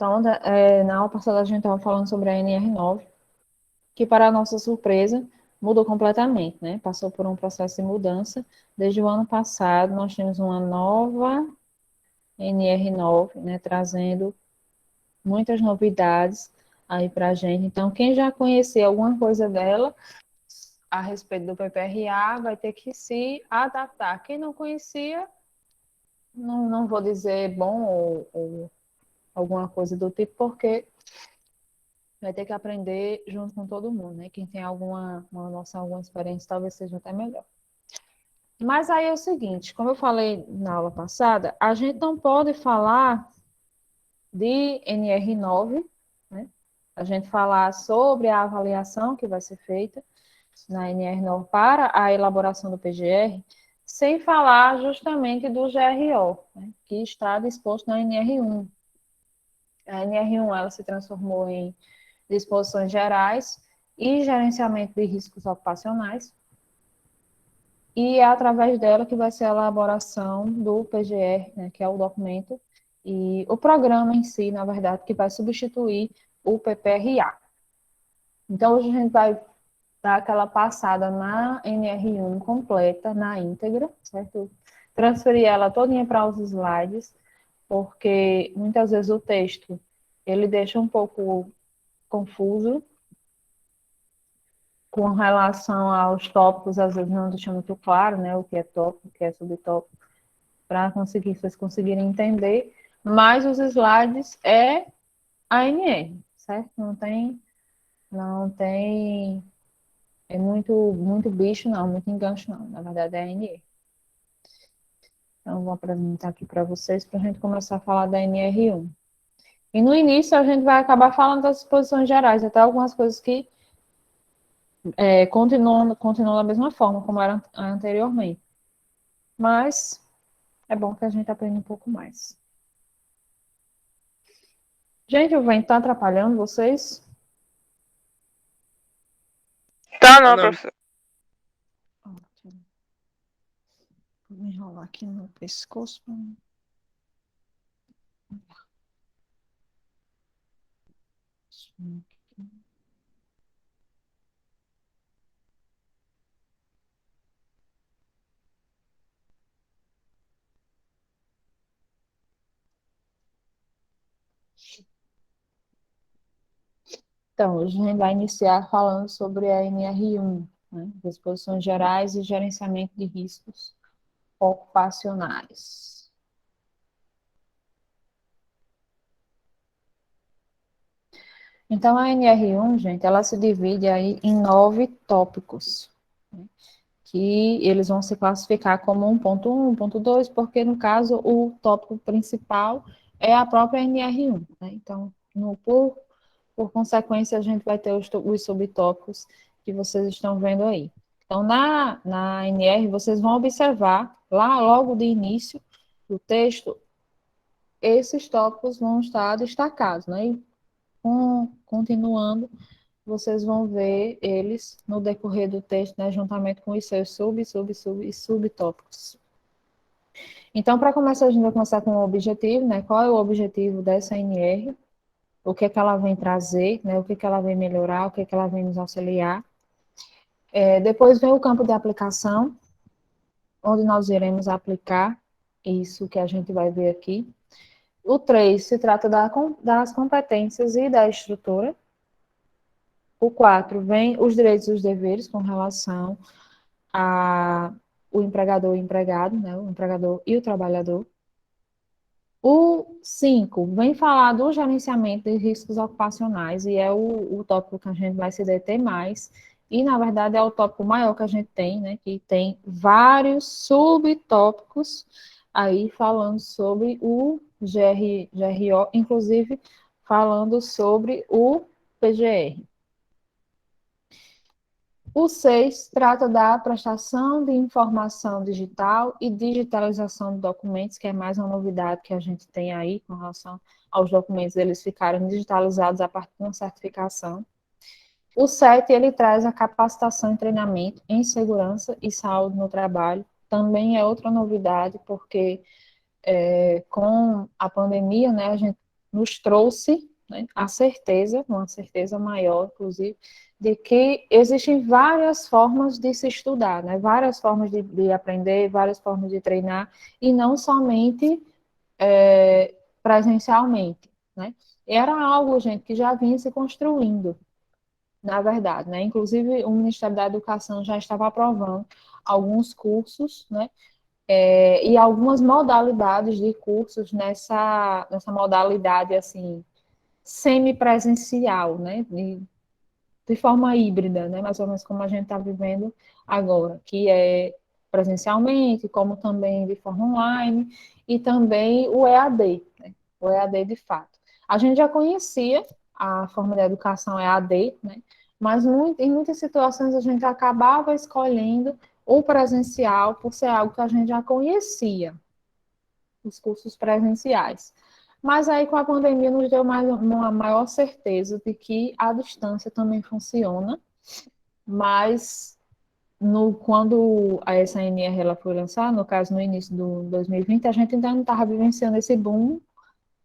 Então, na aula passada a gente estava falando sobre a NR9, que para a nossa surpresa mudou completamente, né? Passou por um processo de mudança. Desde o ano passado nós temos uma nova NR9, né? Trazendo muitas novidades aí para a gente. Então, quem já conhecia alguma coisa dela a respeito do PPRA vai ter que se adaptar. Quem não conhecia, não vou dizer bom ou alguma coisa do tipo, porque vai ter que aprender junto com todo mundo, né? Quem tem alguma uma noção, alguma experiência, talvez seja até melhor. Mas aí é o seguinte, como eu falei na aula passada, a gente não pode falar de NR9, né? A gente falar sobre a avaliação que vai ser feita na NR9 para a elaboração do PGR, sem falar justamente do GRO, né? Que está disposto na NR1. A NR1 ela se transformou em disposições gerais e gerenciamento de riscos ocupacionais, e é através dela que vai ser a elaboração do PGR, né, que é o documento, e o programa em si, na verdade, que vai substituir o PPRA. Então, hoje a gente vai dar aquela passada na NR1 completa, na íntegra, certo? Transferir ela todinha para os slides, porque muitas vezes o texto ele deixa um pouco confuso, com relação aos tópicos, às vezes não deixa muito claro, né, o que é tópico, o que é subtópico, para conseguir vocês conseguirem entender, mas os slides é ANR, certo? Não tem é muito bicho não, muito engancho não, na verdade é ANR. Então vou apresentar aqui para vocês para a gente começar a falar da NR1. E no início a gente vai acabar falando das exposições gerais, até algumas coisas que continuam da mesma forma como era anteriormente. Mas é bom que a gente aprenda um pouco mais. Gente, o vento tá atrapalhando vocês? Tá Tá não, não. professor. Vou enrolar aqui no pescoço. Então, hoje a gente vai iniciar falando sobre a NR1, né? Disposições gerais e gerenciamento de riscos ocupacionais. Então, a NR1, gente, ela se divide aí em 9 tópicos, né? Que eles vão se classificar como 1.1, 1.2, porque, no caso, o tópico principal é a própria NR1, né? Então, por consequência, a gente vai ter os subtópicos que vocês estão vendo aí. Então, na NR, vocês vão observar, lá logo de início do texto, esses tópicos vão estar destacados, né? E continuando, vocês vão ver eles no decorrer do texto, né, juntamente com os seus e subtópicos. Então, para começar, a gente vai começar com o objetivo, né? Qual é o objetivo dessa NR? O que é que ela vem trazer, né? O que é que ela vem melhorar, o que é que ela vem nos auxiliar. Depois vem o campo de aplicação, onde nós iremos aplicar isso que a gente vai ver aqui. O 3 se trata das competências e da estrutura. O 4 vem os direitos e os deveres com relação a o empregador e o empregado, né, o empregador e o trabalhador. O 5 vem falar do gerenciamento de riscos ocupacionais, e é o tópico que a gente vai se deter mais, e na verdade é o tópico maior que a gente tem, né, que tem vários subtópicos aí falando sobre o GRO, inclusive falando sobre o PGR. O 6 trata da prestação de informação digital e digitalização de documentos, que é mais uma novidade que a gente tem aí com relação aos documentos, eles ficarem digitalizados a partir de uma certificação. O 7, ele traz a capacitação e treinamento em segurança e saúde no trabalho. Também é outra novidade, porque com a pandemia, né, a gente nos trouxe, né, a certeza, uma certeza maior, inclusive, de que existem várias formas de se estudar, né, várias formas de aprender, várias formas de treinar, e não somente presencialmente, né. Era algo, gente, que já vinha se construindo, na verdade, né? Inclusive, o Ministério da Educação já estava aprovando alguns cursos, né? E algumas modalidades de cursos nessa modalidade, assim, semipresencial, né? De forma híbrida, né? Mais ou menos como a gente está vivendo agora, que é presencialmente, como também de forma online, e também o EAD, né? O EAD de fato. A gente já conhecia a forma de educação EAD, né? Mas em muitas situações a gente acabava escolhendo o presencial por ser algo que a gente já conhecia, os cursos presenciais. Mas aí com a pandemia nos deu mais uma maior certeza de que a distância também funciona, mas quando a SNR ela foi lançada, no caso no início do 2020, a gente ainda não estava vivenciando esse boom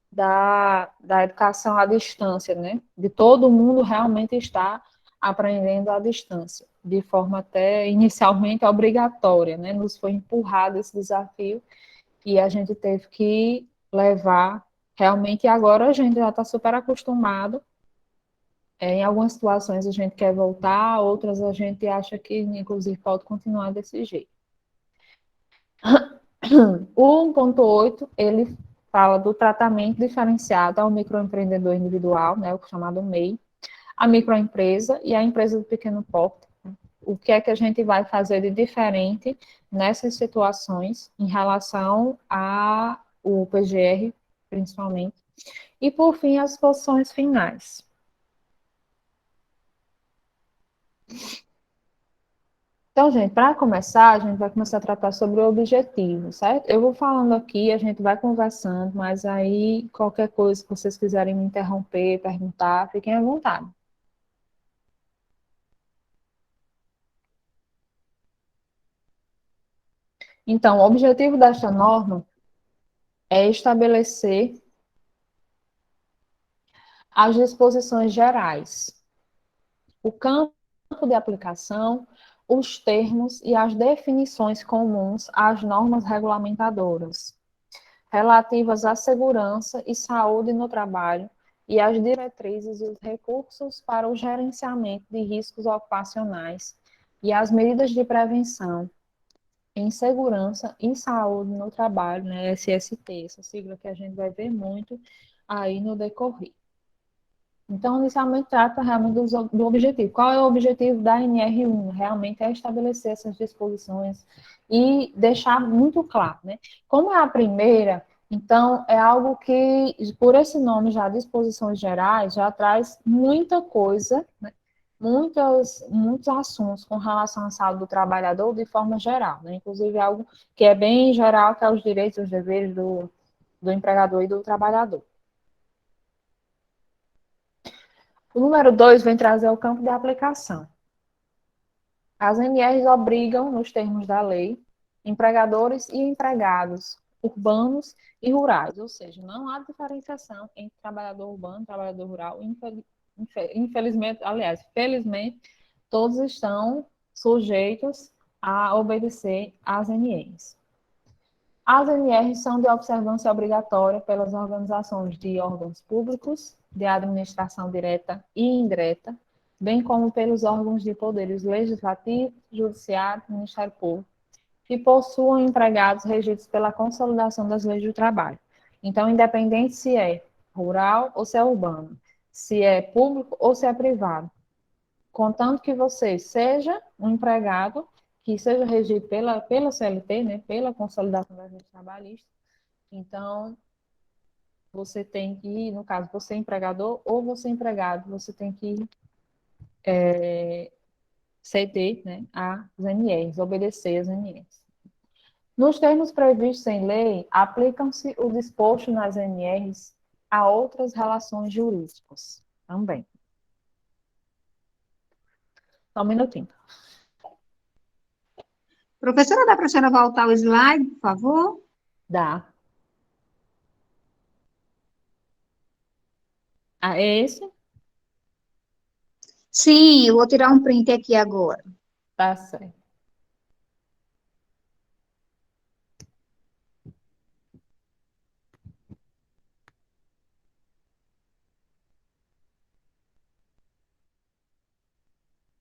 da educação à distância, né? De todo mundo realmente estar aprendendo à distância, de forma até inicialmente obrigatória, né? Nos foi empurrado esse desafio e a gente teve que levar realmente, e agora a gente já está super acostumado. Em algumas situações a gente quer voltar, outras a gente acha que, inclusive, pode continuar desse jeito. O 1.8, ele fala do tratamento diferenciado ao microempreendedor individual, né, o chamado MEI, a microempresa e a empresa do pequeno porte. O que é que a gente vai fazer de diferente nessas situações em relação ao PGR, principalmente. E, por fim, as posições finais. Então, gente, para começar, a gente vai começar a tratar sobre o objetivo, certo? Eu vou falando aqui, a gente vai conversando, mas aí qualquer coisa que vocês quiserem me interromper, perguntar, fiquem à vontade. Então, o objetivo desta norma é estabelecer as disposições gerais, o campo de aplicação, os termos e as definições comuns às normas regulamentadoras relativas à segurança e saúde no trabalho e as diretrizes e os recursos para o gerenciamento de riscos ocupacionais e as medidas de prevenção em segurança e saúde no trabalho, né, SST, essa sigla que a gente vai ver muito aí no decorrer. Então, inicialmente, trata realmente do objetivo. Qual é o objetivo da NR1? Realmente é estabelecer essas disposições e deixar muito claro, né? Como é a primeira, então, é algo que, por esse nome já, disposições gerais, já traz muita coisa, né? Muitos assuntos com relação à saúde do trabalhador de forma geral, né? Inclusive algo que é bem geral, que é os direitos e os deveres do empregador e do trabalhador. O número 2 vem trazer o campo de aplicação. As NRs obrigam, nos termos da lei, empregadores e empregados urbanos e rurais, ou seja, não há diferenciação entre trabalhador urbano e trabalhador rural. Infelizmente, aliás, felizmente, todos estão sujeitos a obedecer às NRs. As NRs são de observância obrigatória pelas organizações de órgãos públicos, de administração direta e indireta, bem como pelos órgãos de poderes legislativo, judiciário e Ministério Público, que possuam empregados regidos pela consolidação das leis do trabalho. Então, independente se é rural ou se é urbano, se é público ou se é privado, contanto que você seja um empregado que seja regido pela CLT, né, pela consolidação das leis trabalhistas, então você tem que, no caso, você é empregador ou você é empregado, você tem que ceder, né, às NRs, obedecer às NRs. Nos termos previstos em lei, aplicam-se o disposto nas NRs a outras relações jurídicas também. Só um minutinho. Professora, dá para a senhora voltar o slide, por favor? Dá. Ah, é esse? Sim, eu vou tirar um print aqui agora. Tá certo.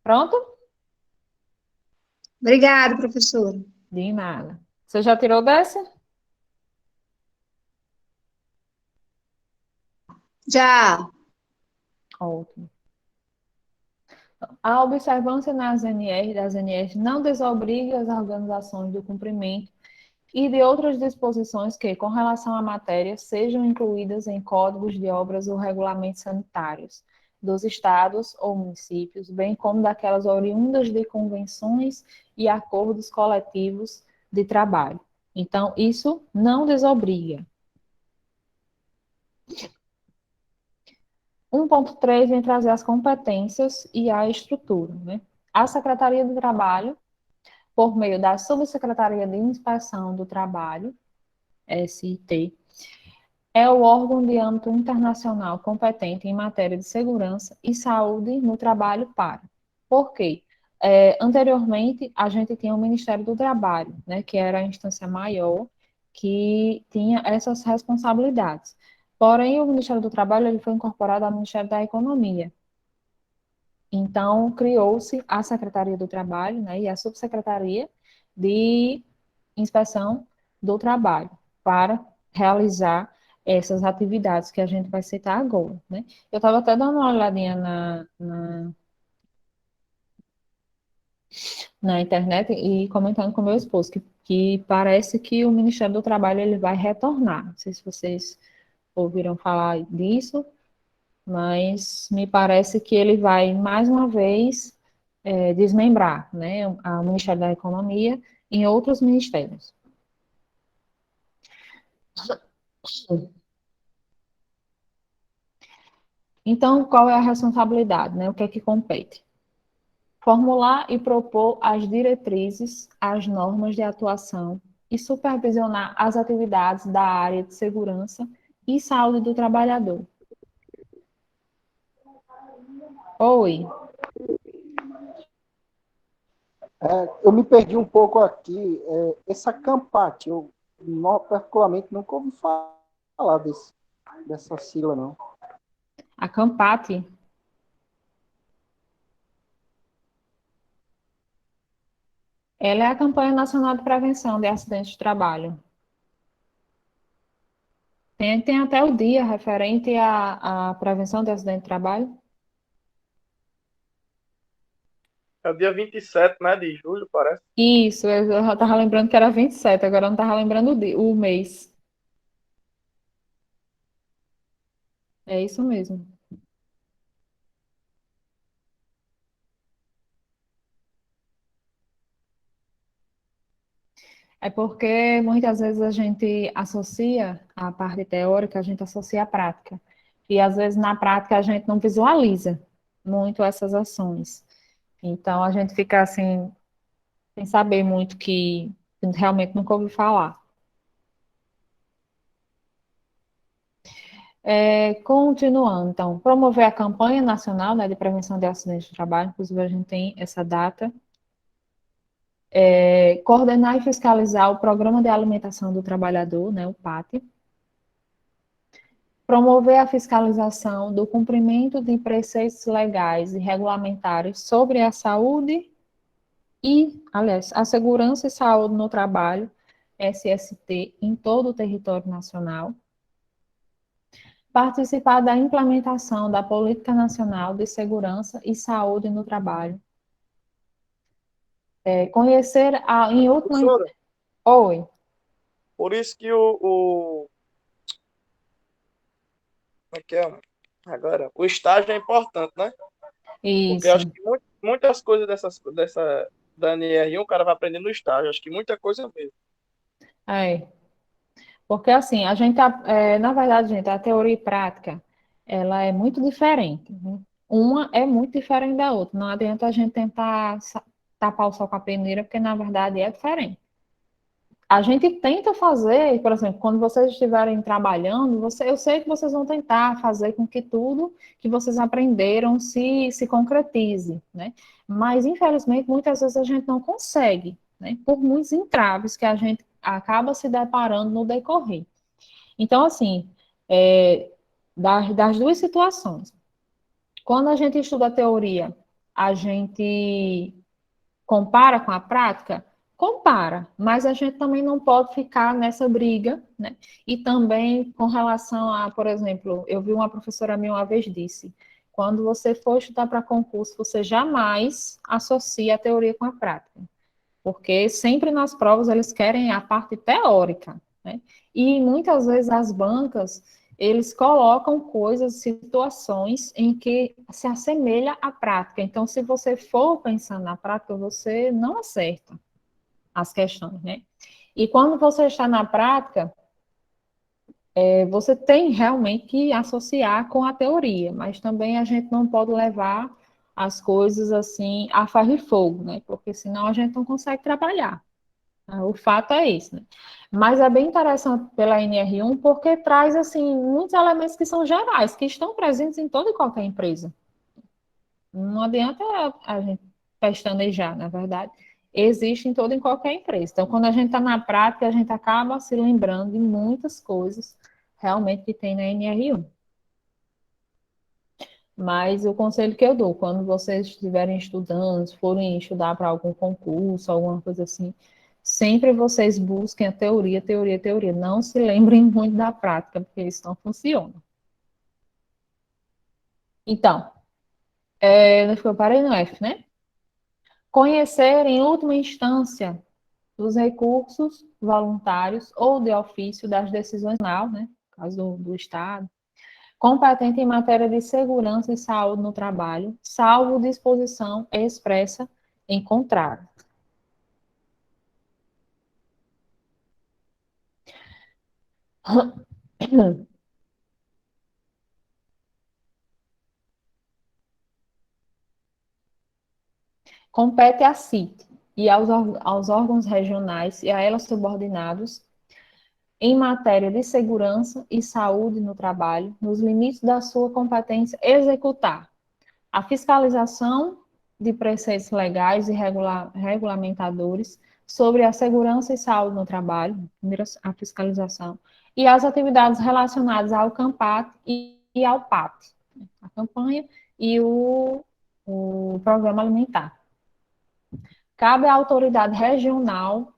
Pronto? Obrigada, professora. De nada. Você já tirou dessa? Já. Ótimo. A observância nas NR, das NR não desobriga as organizações do cumprimento e de outras disposições que, com relação à matéria, sejam incluídas em códigos de obras ou regulamentos sanitários dos estados ou municípios, bem como daquelas oriundas de convenções e acordos coletivos de trabalho. Então, isso não desobriga. 1.3 vem trazer as competências e a estrutura, né? A Secretaria do Trabalho, por meio da Subsecretaria de Inspeção do Trabalho, SIT, é o órgão de âmbito internacional competente em matéria de segurança e saúde no trabalho para. Por quê? Anteriormente, a gente tinha o Ministério do Trabalho, né, que era a instância maior que tinha essas responsabilidades. Porém, o Ministério do Trabalho ele foi incorporado ao Ministério da Economia. Então, criou-se a Secretaria do Trabalho, né, e a Subsecretaria de Inspeção do Trabalho, para realizar essas atividades que a gente vai citar agora, né? Eu estava até dando uma olhadinha na internet e comentando com meu esposo que parece que o Ministério do Trabalho ele vai retornar. Não sei se vocês ouviram falar disso, mas me parece que ele vai mais uma vez desmembrar, né, o Ministério da Economia em outros ministérios. Então, qual é a responsabilidade, né? O que é que compete? Formular e propor as diretrizes, as normas de atuação e supervisionar as atividades da área de segurança e saúde do trabalhador. Oi, Eu me perdi um pouco aqui. Essa CAMPAT, eu particularmente nunca ouvi falar dessa sigla, não. a CAMPAT, ela é a Campanha Nacional de Prevenção de Acidentes de Trabalho. Tem até o dia referente à prevenção de acidente de trabalho. É o dia 27, né, de julho, parece. Isso, eu já estava lembrando que era 27, agora eu não estava lembrando o mês. É isso mesmo. É porque muitas vezes a gente associa a parte teórica, a gente associa à prática. E às vezes na prática a gente não visualiza muito essas ações. Então a gente fica assim, sem saber muito que realmente nunca ouviu falar. Continuando, então, promover a campanha nacional, né, de prevenção de acidentes de trabalho, inclusive a gente tem essa data. Coordenar e fiscalizar o Programa de Alimentação do Trabalhador, né, o PAT. Promover a fiscalização do cumprimento de preceitos legais e regulamentares sobre a saúde e, aliás, a segurança e saúde no trabalho, SST, em todo o território nacional. Participar da implementação da Política Nacional de Segurança e Saúde no Trabalho. Conhecer em última... Professora, Oi, por isso que como é que é? Agora, o estágio é importante, né? Porque eu acho isso, que muitas coisas da NR1 o cara vai aprender no estágio. Acho que muita coisa mesmo. é. Porque assim, na verdade, gente, a teoria e prática, ela é muito diferente, né? Uma é muito diferente da outra. Não adianta a gente tentar tapar o sol com a peneira, porque na verdade é diferente. A gente tenta fazer, por exemplo, quando vocês estiverem trabalhando, eu sei que vocês vão tentar fazer com que tudo que vocês aprenderam se concretize, né? Mas, infelizmente, muitas vezes a gente não consegue, né? Por muitos entraves que a gente acaba se deparando no decorrer. Então, assim, das duas situações. Quando a gente estuda a teoria, a gente compara com a prática? Compara, mas a gente também não pode ficar nessa briga, né? E também com relação a, por exemplo, eu vi uma professora minha uma vez disse, quando você for estudar para concurso, você jamais associa a teoria com a prática, porque sempre nas provas eles querem a parte teórica, né? E muitas vezes as bancas, eles colocam coisas, situações em que se assemelha à prática. Então, se você for pensando na prática, você não acerta as questões, né? E quando você está na prática, você tem realmente que associar com a teoria, mas também a gente não pode levar as coisas assim a ferro e fogo, né? Porque senão a gente não consegue trabalhar. O fato é esse, né? Mas é bem interessante pela NR1 porque traz, assim, muitos elementos que são gerais, que estão presentes em toda e qualquer empresa. Não adianta a gente pestanejar, na verdade. Existe em toda e qualquer empresa. Então, quando a gente está na prática, a gente acaba se lembrando de muitas coisas realmente que tem na NR1. Mas o conselho que eu dou, quando vocês estiverem estudando, se forem estudar para algum concurso, alguma coisa assim, sempre vocês busquem a teoria, teoria, teoria. Não se lembrem muito da prática, porque isso não funciona. Então, eu parei no F, né? Conhecer, em última instância, os recursos voluntários ou de ofício das decisões nacionais, né? No caso do Estado, competente em matéria de segurança e saúde no trabalho, salvo disposição expressa em contrário. Compete à CIT e aos órgãos regionais e a elas subordinados em matéria de segurança e saúde no trabalho, nos limites da sua competência, executar a fiscalização de preceitos legais e regulamentadores sobre a segurança e saúde no trabalho, primeiro a fiscalização, e as atividades relacionadas ao CAMPAT e ao PAT, a campanha e o programa alimentar. Cabe à autoridade regional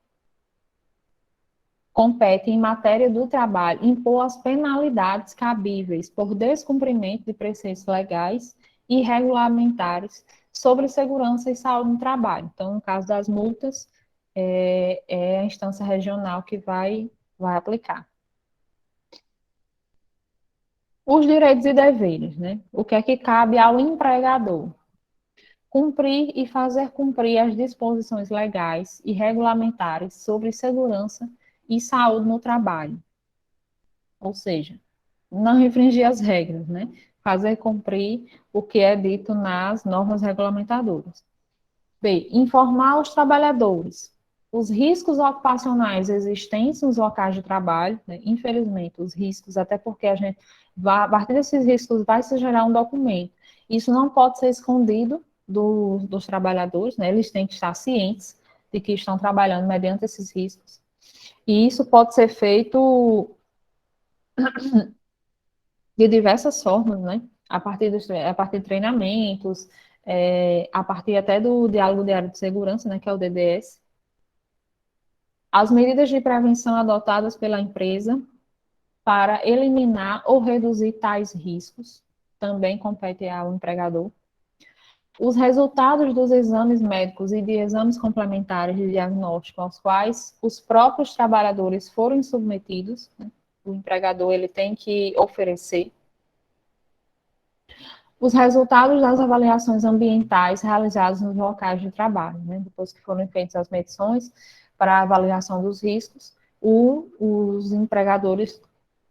compete em matéria do trabalho impor as penalidades cabíveis por descumprimento de preceitos legais e regulamentares sobre segurança e saúde no trabalho. Então, no caso das multas, é a instância regional que vai aplicar. Os direitos e deveres, né? O que é que cabe ao empregador? Cumprir e fazer cumprir as disposições legais e regulamentares sobre segurança e saúde no trabalho. Ou seja, não infringir as regras, né? Fazer cumprir o que é dito nas normas regulamentadoras. B. Informar os trabalhadores os riscos ocupacionais existentes nos locais de trabalho, né? Infelizmente, os riscos, até porque a partir desses riscos vai se gerar um documento. Isso não pode ser escondido dos trabalhadores, né? Eles têm que estar cientes de que estão trabalhando mediante esses riscos. E isso pode ser feito de diversas formas, né? A partir de treinamentos, a partir até do diálogo diário de segurança, né, que é o DDS. As medidas de prevenção adotadas pela empresa para eliminar ou reduzir tais riscos também compete ao empregador. Os resultados dos exames médicos e de exames complementares de diagnóstico aos quais os próprios trabalhadores foram submetidos, né? O empregador ele tem que oferecer os resultados das avaliações ambientais realizadas nos locais de trabalho, né? Depois que foram feitas as medições para a avaliação dos riscos, os empregadores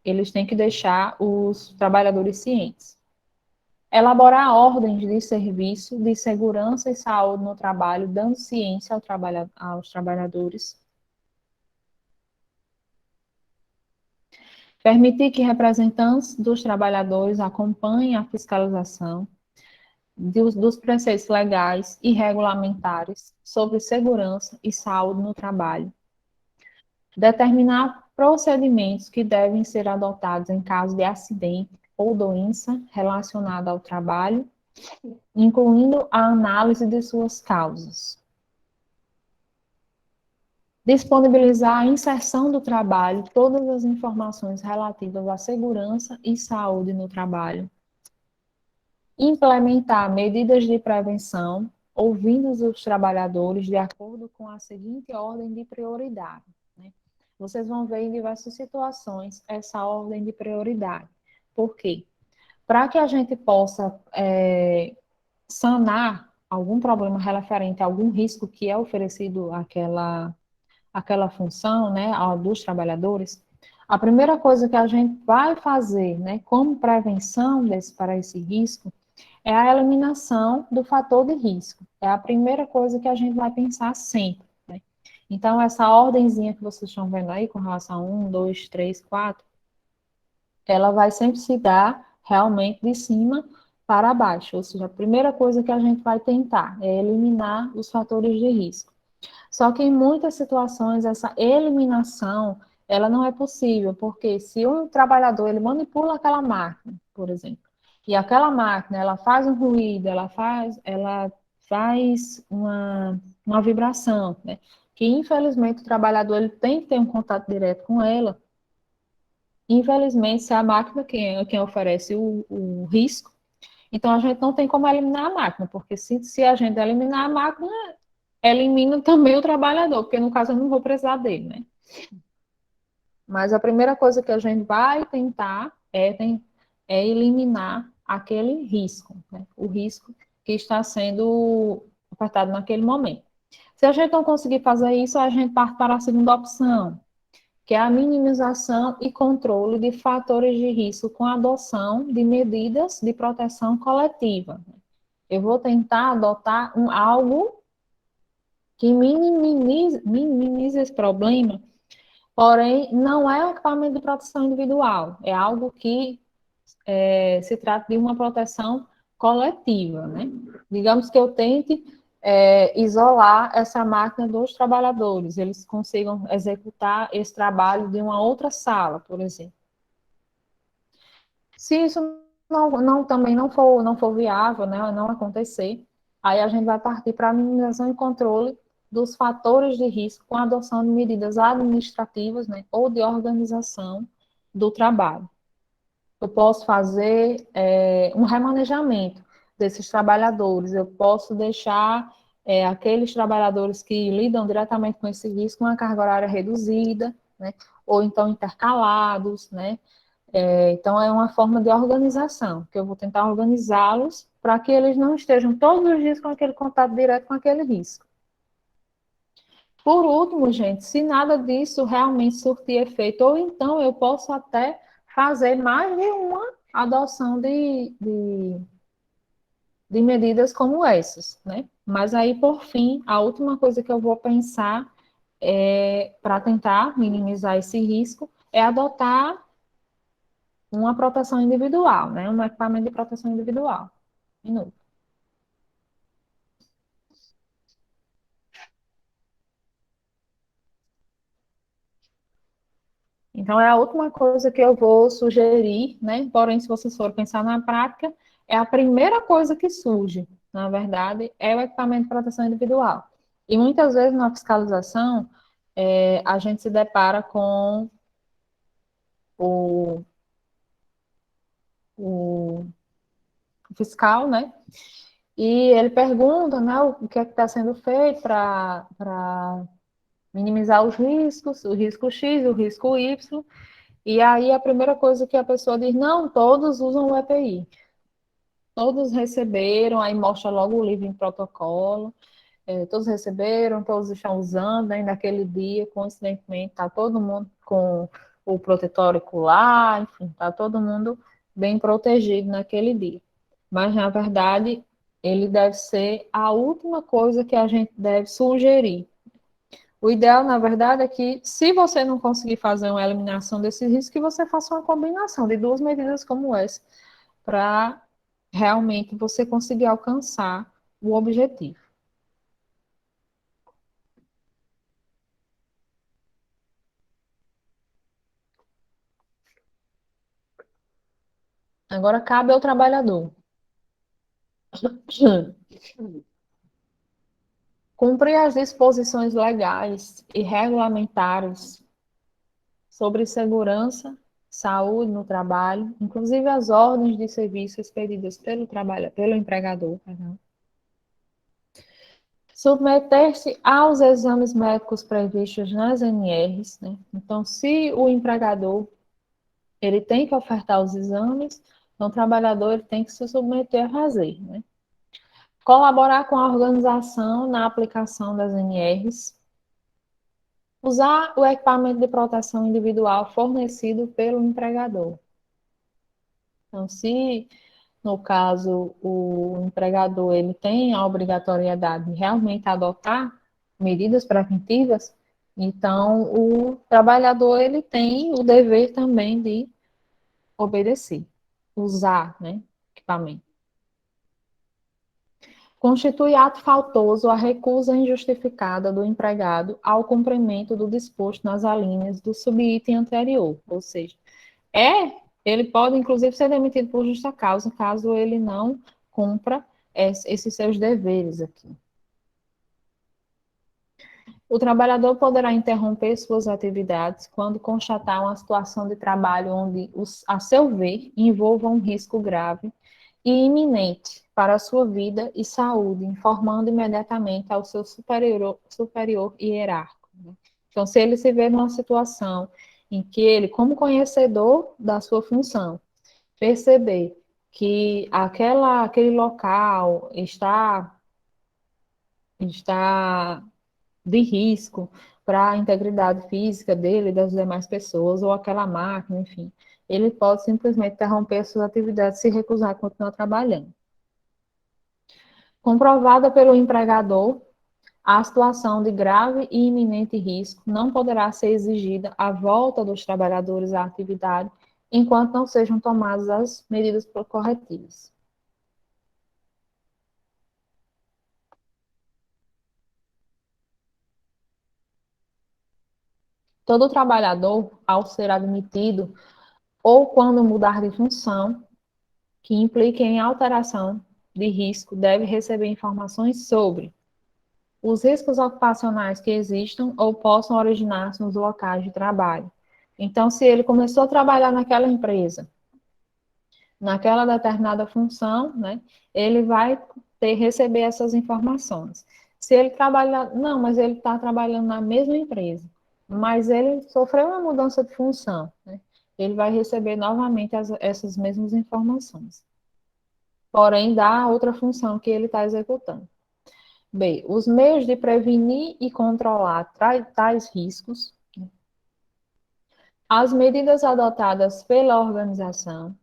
eles têm que deixar os trabalhadores cientes. Elaborar ordens de serviço de segurança e saúde no trabalho, dando ciência aos trabalhadores. Permitir que representantes dos trabalhadores acompanhem a fiscalização dos preceitos legais e regulamentares sobre segurança e saúde no trabalho. Determinar procedimentos que devem ser adotados em caso de acidente ou doença relacionada ao trabalho, incluindo a análise de suas causas. Disponibilizar a inserção do trabalho, todas as informações relativas à segurança e saúde no trabalho. Implementar medidas de prevenção, ouvindo os trabalhadores de acordo com a seguinte ordem de prioridade. Né? Vocês vão ver em diversas situações essa ordem de prioridade. Por quê? Para que a gente possa sanar algum problema referente a algum risco que é oferecido àquela função, né, dos trabalhadores, a primeira coisa que a gente vai fazer, né, como prevenção para esse risco, é a eliminação do fator de risco. É a primeira coisa que a gente vai pensar sempre. Né? Então, essa ordenzinha que vocês estão vendo aí, com relação a 1, 2, 3, 4, ela vai sempre se dar realmente de cima para baixo. Ou seja, a primeira coisa que a gente vai tentar é eliminar os fatores de risco. Só que em muitas situações, essa eliminação, ela não é possível, porque se um trabalhador, ele manipula aquela máquina, por exemplo, e aquela máquina, ela faz um ruído, ela faz uma vibração, né? Que infelizmente o trabalhador, ele tem que ter um contato direto com ela. Infelizmente, se a máquina quem oferece o risco, então a gente não tem como eliminar a máquina, porque se a gente eliminar a máquina, elimina também o trabalhador, porque no caso eu não vou precisar dele, né? Mas a primeira coisa que a gente vai tentar é eliminar aquele risco, né? O risco que está sendo ofertado naquele momento. Se a gente não conseguir fazer isso, a gente parte para a segunda opção, que é a minimização e controle de fatores de risco com a adoção de medidas de proteção coletiva. Eu vou tentar adotar algo que minimize esse problema, porém, não é um equipamento de proteção individual, é algo que se trata de uma proteção coletiva, né? Digamos que eu tente isolar essa máquina dos trabalhadores, eles consigam executar esse trabalho de uma outra sala, por exemplo. Se isso também não for viável, né, não acontecer, aí a gente vai partir para a minimização e controle dos fatores de risco com a adoção de medidas administrativas, né, ou de organização do trabalho. Eu posso fazer um remanejamento desses trabalhadores, eu posso deixar aqueles trabalhadores que lidam diretamente com esse risco uma carga horária reduzida, né, ou então intercalados, né. Então, é uma forma de organização, que eu vou tentar organizá-los para que eles não estejam todos os dias com aquele contato direto com aquele risco. Por último, gente, se nada disso realmente surtir efeito, ou então eu posso até fazer mais de uma adoção de medidas como essas, né? Mas aí, por fim, a última coisa que eu vou pensar para tentar minimizar esse risco é adotar uma proteção individual, né? Um equipamento de proteção individual. Minuto. Então, é a última coisa que eu vou sugerir, né? Porém, se vocês forem pensar na prática, é a primeira coisa que surge, na verdade, é o equipamento de proteção individual. E muitas vezes na fiscalização, a gente se depara com o fiscal, né? E ele pergunta, né, o que é que está sendo feito para minimizar os riscos, o risco X, o risco Y, e aí a primeira coisa que a pessoa diz, não, todos usam o EPI. Todos receberam, aí mostra logo o livro em protocolo, todos receberam, todos estão usando, né, naquele dia, coincidentemente, está todo mundo com o protetor ocular, enfim, está todo mundo bem protegido naquele dia. Mas, na verdade, ele deve ser a última coisa que a gente deve sugerir. O ideal, na verdade, é que, se você não conseguir fazer uma eliminação desse risco, que você faça uma combinação de duas medidas como essa, para realmente você conseguir alcançar o objetivo. Agora cabe ao trabalhador cumprir as disposições legais e regulamentares sobre segurança, saúde no trabalho, inclusive as ordens de serviço expedidas pelo empregador, perdão. Submeter-se aos exames médicos previstos nas NRs, né? Então, se o empregador ele tem que ofertar os exames, então o trabalhador ele tem que se submeter a fazer, né? Colaborar com a organização na aplicação das NRs, usar o equipamento de proteção individual fornecido pelo empregador. Então, se no caso o empregador ele tem a obrigatoriedade de realmente adotar medidas preventivas, então o trabalhador ele tem o dever também de obedecer, usar, né, equipamento. Constitui ato faltoso a recusa injustificada do empregado ao cumprimento do disposto nas alíneas do subitem anterior, ou seja, ele pode inclusive ser demitido por justa causa, caso ele não cumpra esses seus deveres aqui. O trabalhador poderá interromper suas atividades quando constatar uma situação de trabalho onde, a seu ver, envolva um risco grave e iminente para a sua vida e saúde, informando imediatamente ao seu superior hierárquico. Então, se ele se vê numa situação em que ele, como conhecedor da sua função, perceber que aquele local está de risco para a integridade física dele e das demais pessoas, ou aquela máquina, enfim, ele pode simplesmente interromper suas atividades e se recusar a continuar trabalhando. Comprovada pelo empregador, a situação de grave e iminente risco não poderá ser exigida a volta dos trabalhadores à atividade enquanto não sejam tomadas as medidas corretivas. Todo trabalhador, ao ser admitido ou quando mudar de função, que implique em alteração de risco, deve receber informações sobre os riscos ocupacionais que existam ou possam originar-se nos locais de trabalho. Então, se ele começou a trabalhar naquela empresa, naquela determinada função, né, ele vai receber essas informações. Se ele trabalha, não, mas ele está trabalhando na mesma empresa, mas ele sofreu uma mudança de função, né, ele vai receber novamente essas mesmas informações, porém da outra função que ele está executando. B, os meios de prevenir e controlar tais riscos, as medidas adotadas pela organização,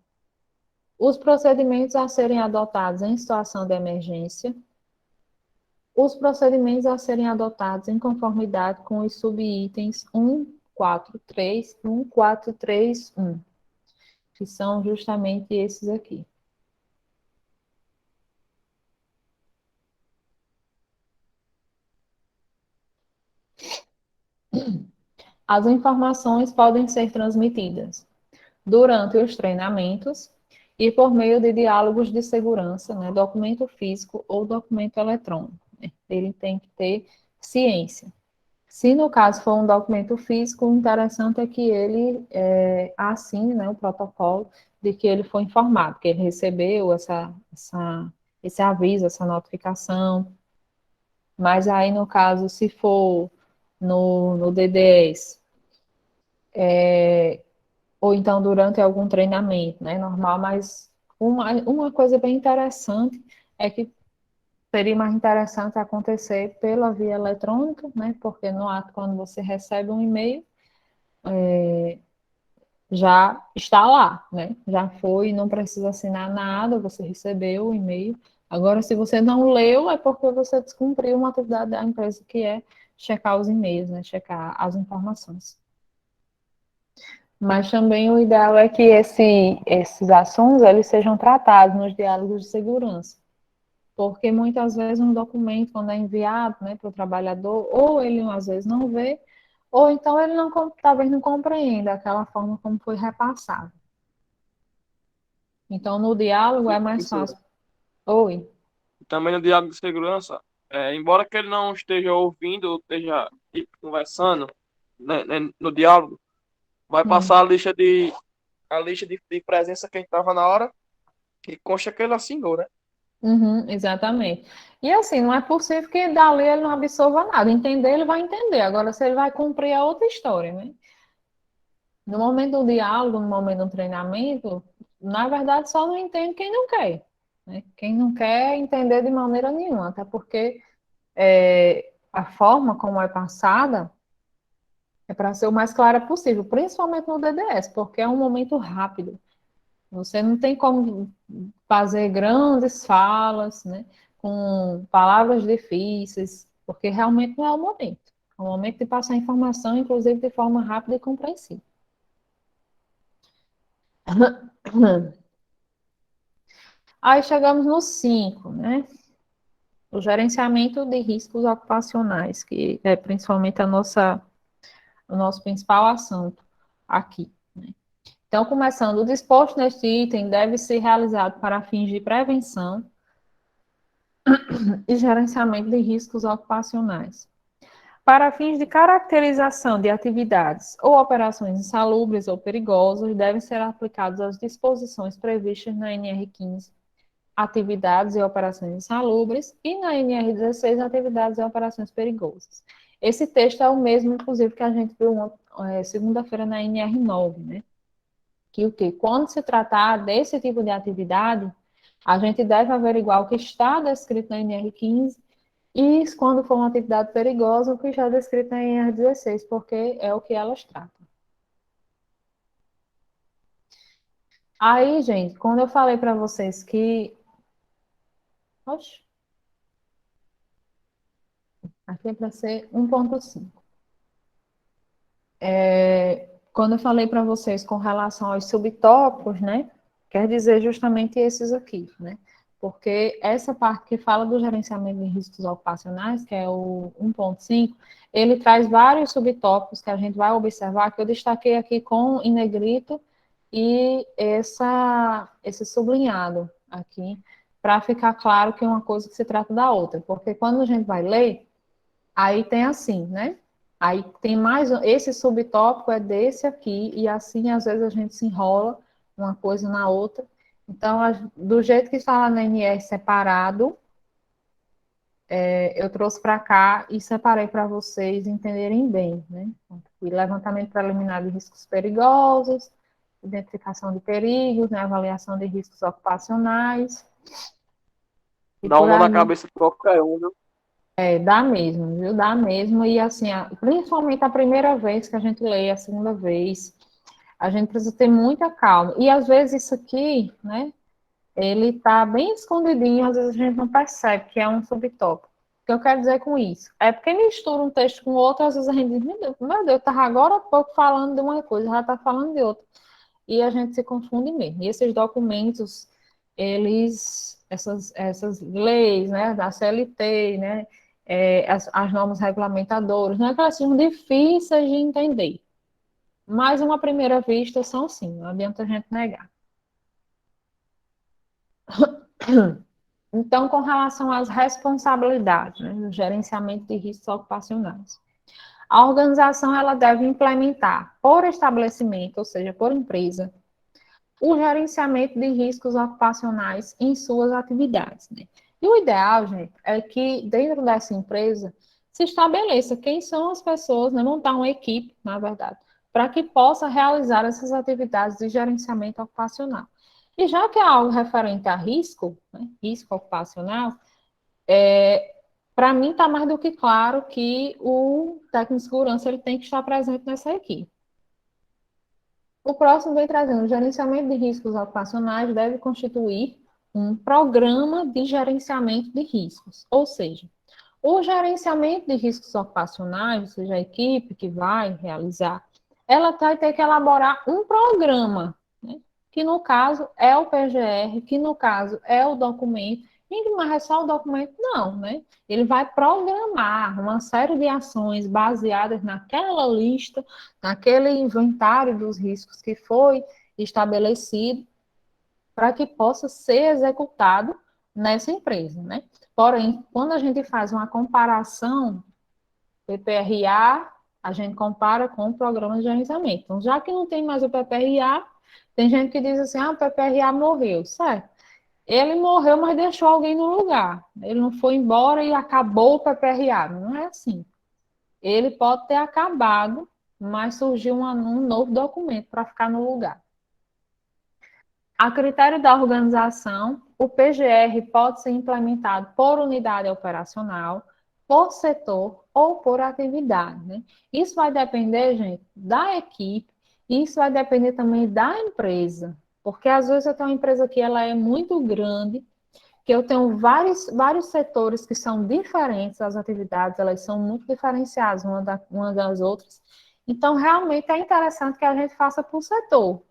os procedimentos a serem adotados em situação de emergência, os procedimentos a serem adotados em conformidade com os subitens 143 e 1431, que são justamente esses aqui. As informações podem ser transmitidas durante os treinamentos e por meio de diálogos de segurança, né, documento físico ou documento eletrônico. Né? Ele tem que ter ciência. Se no caso for um documento físico, o interessante é que ele assine, né, o protocolo de que ele foi informado, que ele recebeu esse aviso, essa notificação. Mas aí, no caso, se for no D10, ou então durante algum treinamento, né, normal, mas uma coisa bem interessante é que seria mais interessante acontecer pela via eletrônica, né, porque no ato, quando você recebe um e-mail, já está lá, né, já foi, não precisa assinar nada, você recebeu o e-mail. Agora, se você não leu, é porque você descumpriu uma atividade da empresa que é checar os e-mails, né? Checar as informações. Mas também o ideal é que esses assuntos eles sejam tratados nos diálogos de segurança. Porque muitas vezes um documento, quando é enviado, né, para o trabalhador, ou ele às vezes não vê, ou então ele não, talvez não compreenda aquela forma como foi repassado. Então, no diálogo é mais Professora, fácil. Oi. também no diálogo de segurança, embora que ele não esteja ouvindo ou esteja tipo, conversando, né, no diálogo, vai Hum. passar a lista de presença que a gente estava na hora e consta que ele assinou, né? Uhum, exatamente. E assim, não é possível que dali ele não absorva nada. Entender, ele vai entender. Agora, se ele vai cumprir é outra história, né? No momento do diálogo, no momento do treinamento, na verdade, só não entende quem não quer, né? Quem não quer entender de maneira nenhuma, até porque a forma como é passada é para ser o mais clara possível, principalmente no DDS, porque é um momento rápido. Você não tem como fazer grandes falas, né, com palavras difíceis, porque realmente não é o momento. É o momento de passar informação, inclusive de forma rápida e compreensível. Aí chegamos no 5, né? O gerenciamento de riscos ocupacionais, que é principalmente o nosso principal assunto aqui. Então, começando, o disposto neste item deve ser realizado para fins de prevenção e gerenciamento de riscos ocupacionais. Para fins de caracterização de atividades ou operações insalubres ou perigosas, devem ser aplicadas as disposições previstas na NR15, atividades e operações insalubres, e na NR16, atividades e operações perigosas. Esse texto é o mesmo, inclusive, que a gente viu segunda-feira na NR9, né? Que o quê? Quando se tratar desse tipo de atividade, a gente deve averiguar o que está descrito na NR15 e, quando for uma atividade perigosa, o que já é descrito na NR16, porque é o que elas tratam. Aí, gente, quando eu falei para vocês que... Oxe, aqui é para ser 1.5. Quando eu falei para vocês com relação aos subtópicos, né? Quer dizer justamente esses aqui, né? Porque essa parte que fala do gerenciamento de riscos ocupacionais, que é o 1.5, ele traz vários subtópicos que a gente vai observar, que eu destaquei aqui em negrito e esse sublinhado aqui, para ficar claro que uma coisa que se trata da outra. Porque quando a gente vai ler, aí tem assim, né? Aí tem mais, esse subtópico é desse aqui, e assim às vezes a gente se enrola uma coisa na outra. Então, do jeito que está lá na NR separado, eu trouxe para cá e separei para vocês entenderem bem, né? E levantamento preliminar de riscos perigosos, identificação de perigos, né? Avaliação de riscos ocupacionais, e Dá por uma na aí. cabeça de qualquer um, viu? Dá mesmo, viu? Dá mesmo. E assim, principalmente a primeira vez que a gente lê, a segunda vez, a gente precisa ter muita calma. E às vezes isso aqui, né, ele tá bem escondidinho, às vezes a gente não percebe que é um subtópico. O que eu quero dizer com isso? É porque mistura um texto com outro, às vezes a gente diz, meu Deus, eu estava agora há pouco falando de uma coisa, já está falando de outra. E a gente se confunde mesmo. E esses documentos, essas leis, né, da CLT, né, as normas regulamentadoras, não é que elas sejam difíceis de entender, mas, uma primeira vista, são sim, não adianta a gente negar. Então, com relação às responsabilidades, né, no gerenciamento de riscos ocupacionais, a organização ela deve implementar, por estabelecimento, ou seja, por empresa, o gerenciamento de riscos ocupacionais em suas atividades, né? E o ideal, gente, é que dentro dessa empresa se estabeleça quem são as pessoas, né? Montar uma equipe, na verdade, para que possa realizar essas atividades de gerenciamento ocupacional. E já que é algo referente a risco, né? Risco ocupacional, para mim está mais do que claro que o técnico de segurança ele tem que estar presente nessa equipe. O próximo vem trazendo: o gerenciamento de riscos ocupacionais deve constituir um programa de gerenciamento de riscos, ou seja, O gerenciamento de riscos ocupacionais, ou seja, a equipe que vai realizar, ela vai ter que elaborar um programa, né? Que no caso é o PGR, que no caso é o documento, e mas é só o documento, não, né? Ele vai programar uma série de ações baseadas naquela lista, naquele inventário dos riscos que foi estabelecido, para que possa ser executado nessa empresa, né? Porém, quando a gente faz uma comparação, PPRA, a gente compara com o programa de gerenciamento. Então, já que não tem mais o PPRA, tem gente que diz assim, o PPRA morreu, certo? Ele morreu, mas deixou alguém no lugar. Ele não foi embora e acabou o PPRA. Não é assim. Ele pode ter acabado, mas surgiu um novo documento para ficar no lugar. A critério da organização, o PGR pode ser implementado por unidade operacional, por setor ou por atividade, né? Isso vai depender, gente, da equipe, e isso vai depender também da empresa, porque às vezes eu tenho uma empresa que ela é muito grande, que eu tenho vários setores que são diferentes, as atividades, elas são muito diferenciadas uma das outras, então realmente é interessante que a gente faça por setor,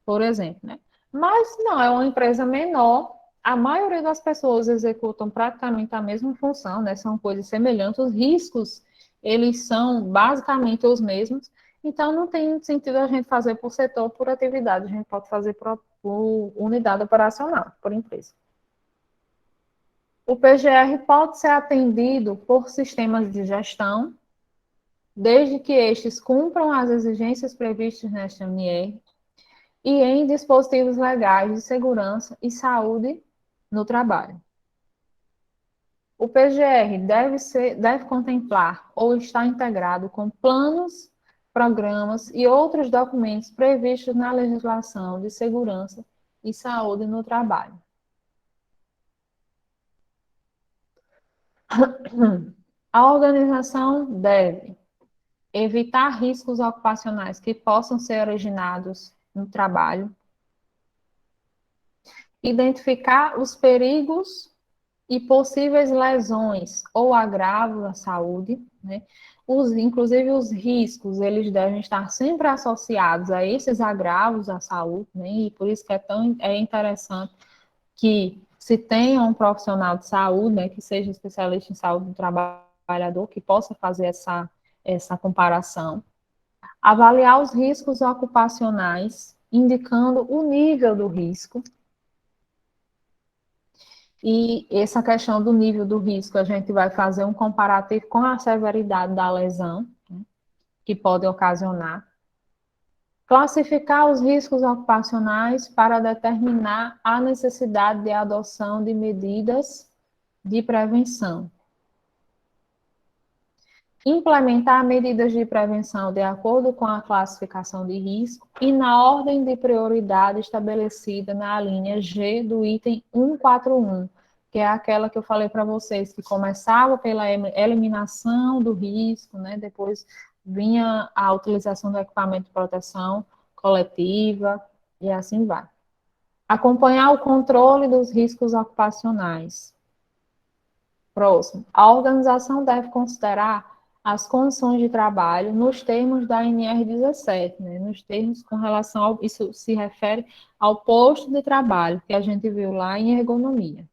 por exemplo, né? Mas não, é uma empresa menor, a maioria das pessoas executam praticamente a mesma função, né? São coisas semelhantes, os riscos, eles são basicamente os mesmos, então não tem sentido a gente fazer por setor, por atividade, a gente pode fazer por unidade operacional, por empresa. O PGR pode ser atendido por sistemas de gestão, desde que estes cumpram as exigências previstas nesta NR, e em dispositivos legais de segurança e saúde no trabalho. O PGR deve contemplar ou estar integrado com planos, programas e outros documentos previstos na legislação de segurança e saúde no trabalho. A organização deve evitar riscos ocupacionais que possam ser originados no trabalho, identificar os perigos e possíveis lesões ou agravos à saúde, né? Inclusive os riscos, eles devem estar sempre associados a esses agravos à saúde, né? E por isso que é interessante que se tenha um profissional de saúde, né, que seja especialista em saúde do trabalhador, que possa fazer essa comparação. Avaliar os riscos ocupacionais, indicando o nível do risco. E essa questão do nível do risco, a gente vai fazer um comparativo com a severidade da lesão, né, que pode ocasionar. Classificar os riscos ocupacionais para determinar a necessidade de adoção de medidas de prevenção. Implementar medidas de prevenção de acordo com a classificação de risco e na ordem de prioridade estabelecida na linha G do item 141, que é aquela que eu falei para vocês, que começava pela eliminação do risco, né? Depois vinha a utilização do equipamento de proteção coletiva e assim vai. Acompanhar o controle dos riscos ocupacionais. Próximo. A organização deve considerar as condições de trabalho nos termos da NR17, né? Nos termos com relação ao... Isso se refere ao posto de trabalho, que a gente viu lá em ergonomia.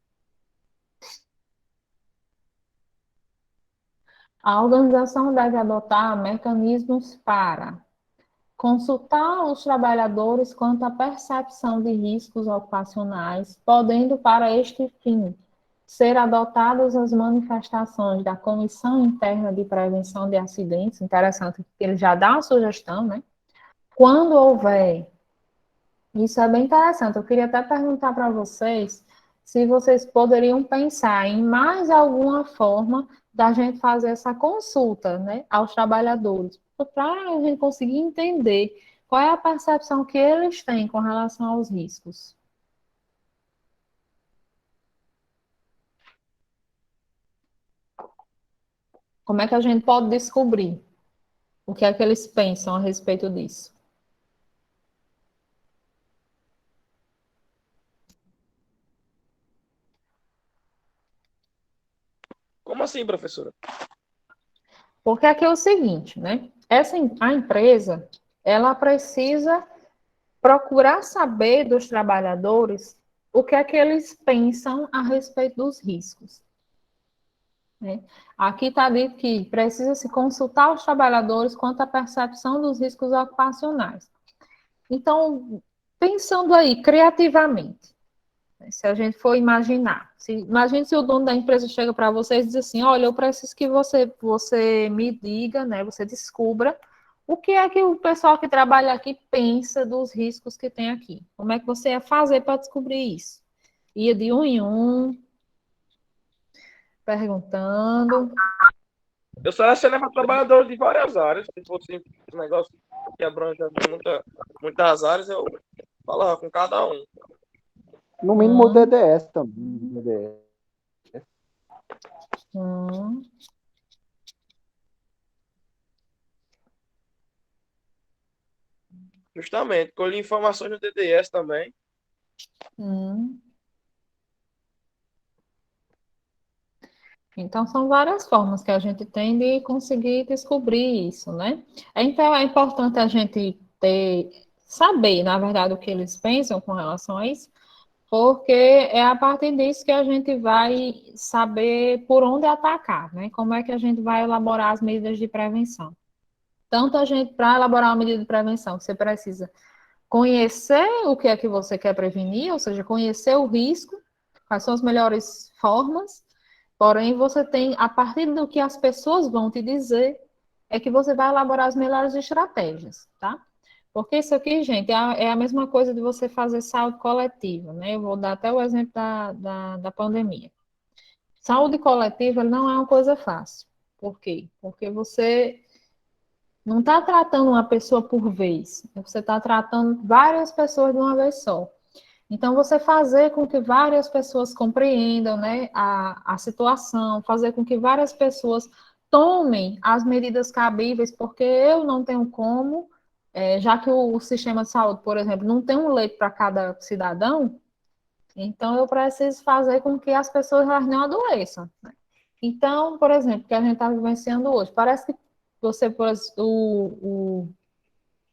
A organização deve adotar mecanismos para consultar os trabalhadores quanto à percepção de riscos ocupacionais, podendo, para este fim, ser adotadas as manifestações da Comissão Interna de Prevenção de Acidentes, interessante, porque ele já dá uma sugestão, né? Quando houver, isso é bem interessante, eu queria até perguntar para vocês se vocês poderiam pensar em mais alguma forma da gente fazer essa consulta, né, aos trabalhadores, para a gente conseguir entender qual é a percepção que eles têm com relação aos riscos. Como é que a gente pode descobrir o que é que eles pensam a respeito disso? Como assim, professora? Porque aqui é o seguinte, né? A empresa, ela precisa procurar saber dos trabalhadores o que é que eles pensam a respeito dos riscos, né? Aqui está dito que precisa se consultar os trabalhadores quanto à percepção dos riscos ocupacionais. Então, pensando aí criativamente, né, se a gente for imaginar, imagine se o dono da empresa chega para você e diz assim, olha, eu preciso que você me diga, né, você descubra o que é que o pessoal que trabalha aqui pensa dos riscos que tem aqui. Como é que você ia fazer para descobrir isso? Ia de um em um, perguntando. Eu selecionei trabalhadores de várias áreas. Se fosse um negócio que abrange muitas áreas, eu falava com cada um. No mínimo o DDS também. DDS. Hum. Justamente. Colhi informações do DDS também. Hum. Então, são várias formas que a gente tem de conseguir descobrir isso, né? Então, é importante a gente saber, na verdade, o que eles pensam com relação a isso, porque é a partir disso que a gente vai saber por onde atacar, né? Como é que a gente vai elaborar as medidas de prevenção. Tanto a gente, para elaborar uma medida de prevenção, você precisa conhecer o que é que você quer prevenir, ou seja, conhecer o risco, quais são as melhores formas, porém você tem, a partir do que as pessoas vão te dizer, é que você vai elaborar as melhores estratégias, tá? Porque isso aqui, gente, é a mesma coisa de você fazer saúde coletiva, né? Eu vou dar até o exemplo da pandemia. Saúde coletiva não é uma coisa fácil. Por quê? Porque você não está tratando uma pessoa por vez, você está tratando várias pessoas de uma vez só. Então, você fazer com que várias pessoas compreendam, né, a situação, fazer com que várias pessoas tomem as medidas cabíveis, porque eu não tenho como, já que o sistema de saúde, por exemplo, não tem um leito para cada cidadão, então eu preciso fazer com que as pessoas não adoeçam, né? Então, por exemplo, o que a gente está vivenciando hoje, parece que você, o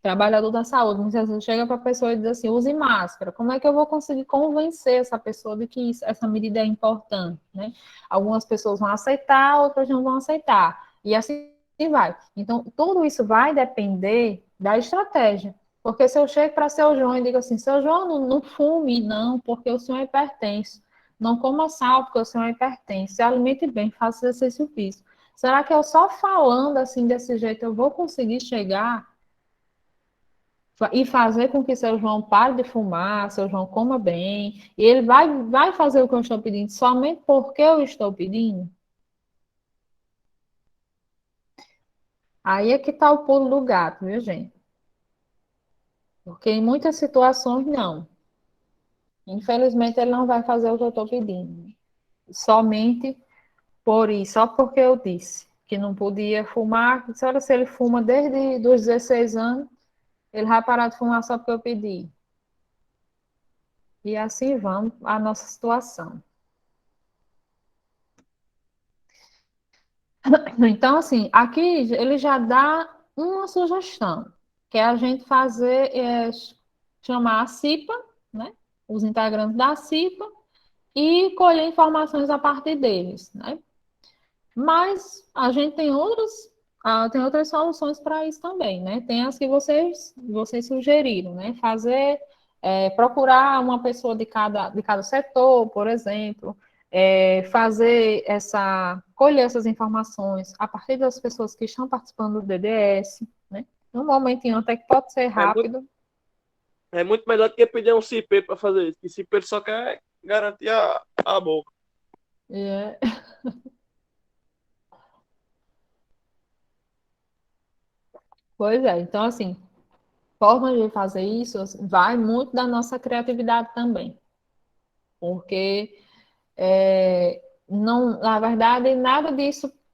trabalhador da saúde, muitas vezes chega para a pessoa e diz assim, use máscara. Como é que eu vou conseguir convencer essa pessoa de que essa medida é importante, né? Algumas pessoas vão aceitar, outras não vão aceitar. E assim vai. Então, tudo isso vai depender da estratégia. Porque se eu chego para seu João e digo assim, seu João, não fume, não, porque o senhor é hipertenso. Não coma sal, porque o senhor é hipertenso. Se alimente bem, faça exercício físico. Será que eu só falando assim desse jeito eu vou conseguir chegar e fazer com que seu João pare de fumar, seu João coma bem, e ele vai fazer o que eu estou pedindo somente porque eu estou pedindo? Aí é que está o pulo do gato, viu, gente? Porque em muitas situações, não. Infelizmente, ele não vai fazer o que eu estou pedindo. Somente por isso, só porque eu disse que não podia fumar. Olha, se ele fuma desde os 16 anos, ele vai parar de fumar só porque eu pedi. E assim vamos a nossa situação. Então, assim, aqui ele já dá uma sugestão, que é a gente fazer, chamar a CIPA, né? Os integrantes da CIPA, e colher informações a partir deles, né? Mas a gente tem outras soluções para isso também, né? Tem as que vocês sugeriram, né? Procurar uma pessoa de cada setor, por exemplo, colher essas informações a partir das pessoas que estão participando do DDS, né? Um momentinho até que pode ser É muito, rápido. é muito melhor do que pedir um cipeiro para fazer isso. Que cipeiro só quer garantir a boca. É, pois é, então assim, forma de fazer isso vai muito da nossa criatividade também, porque não, na verdade,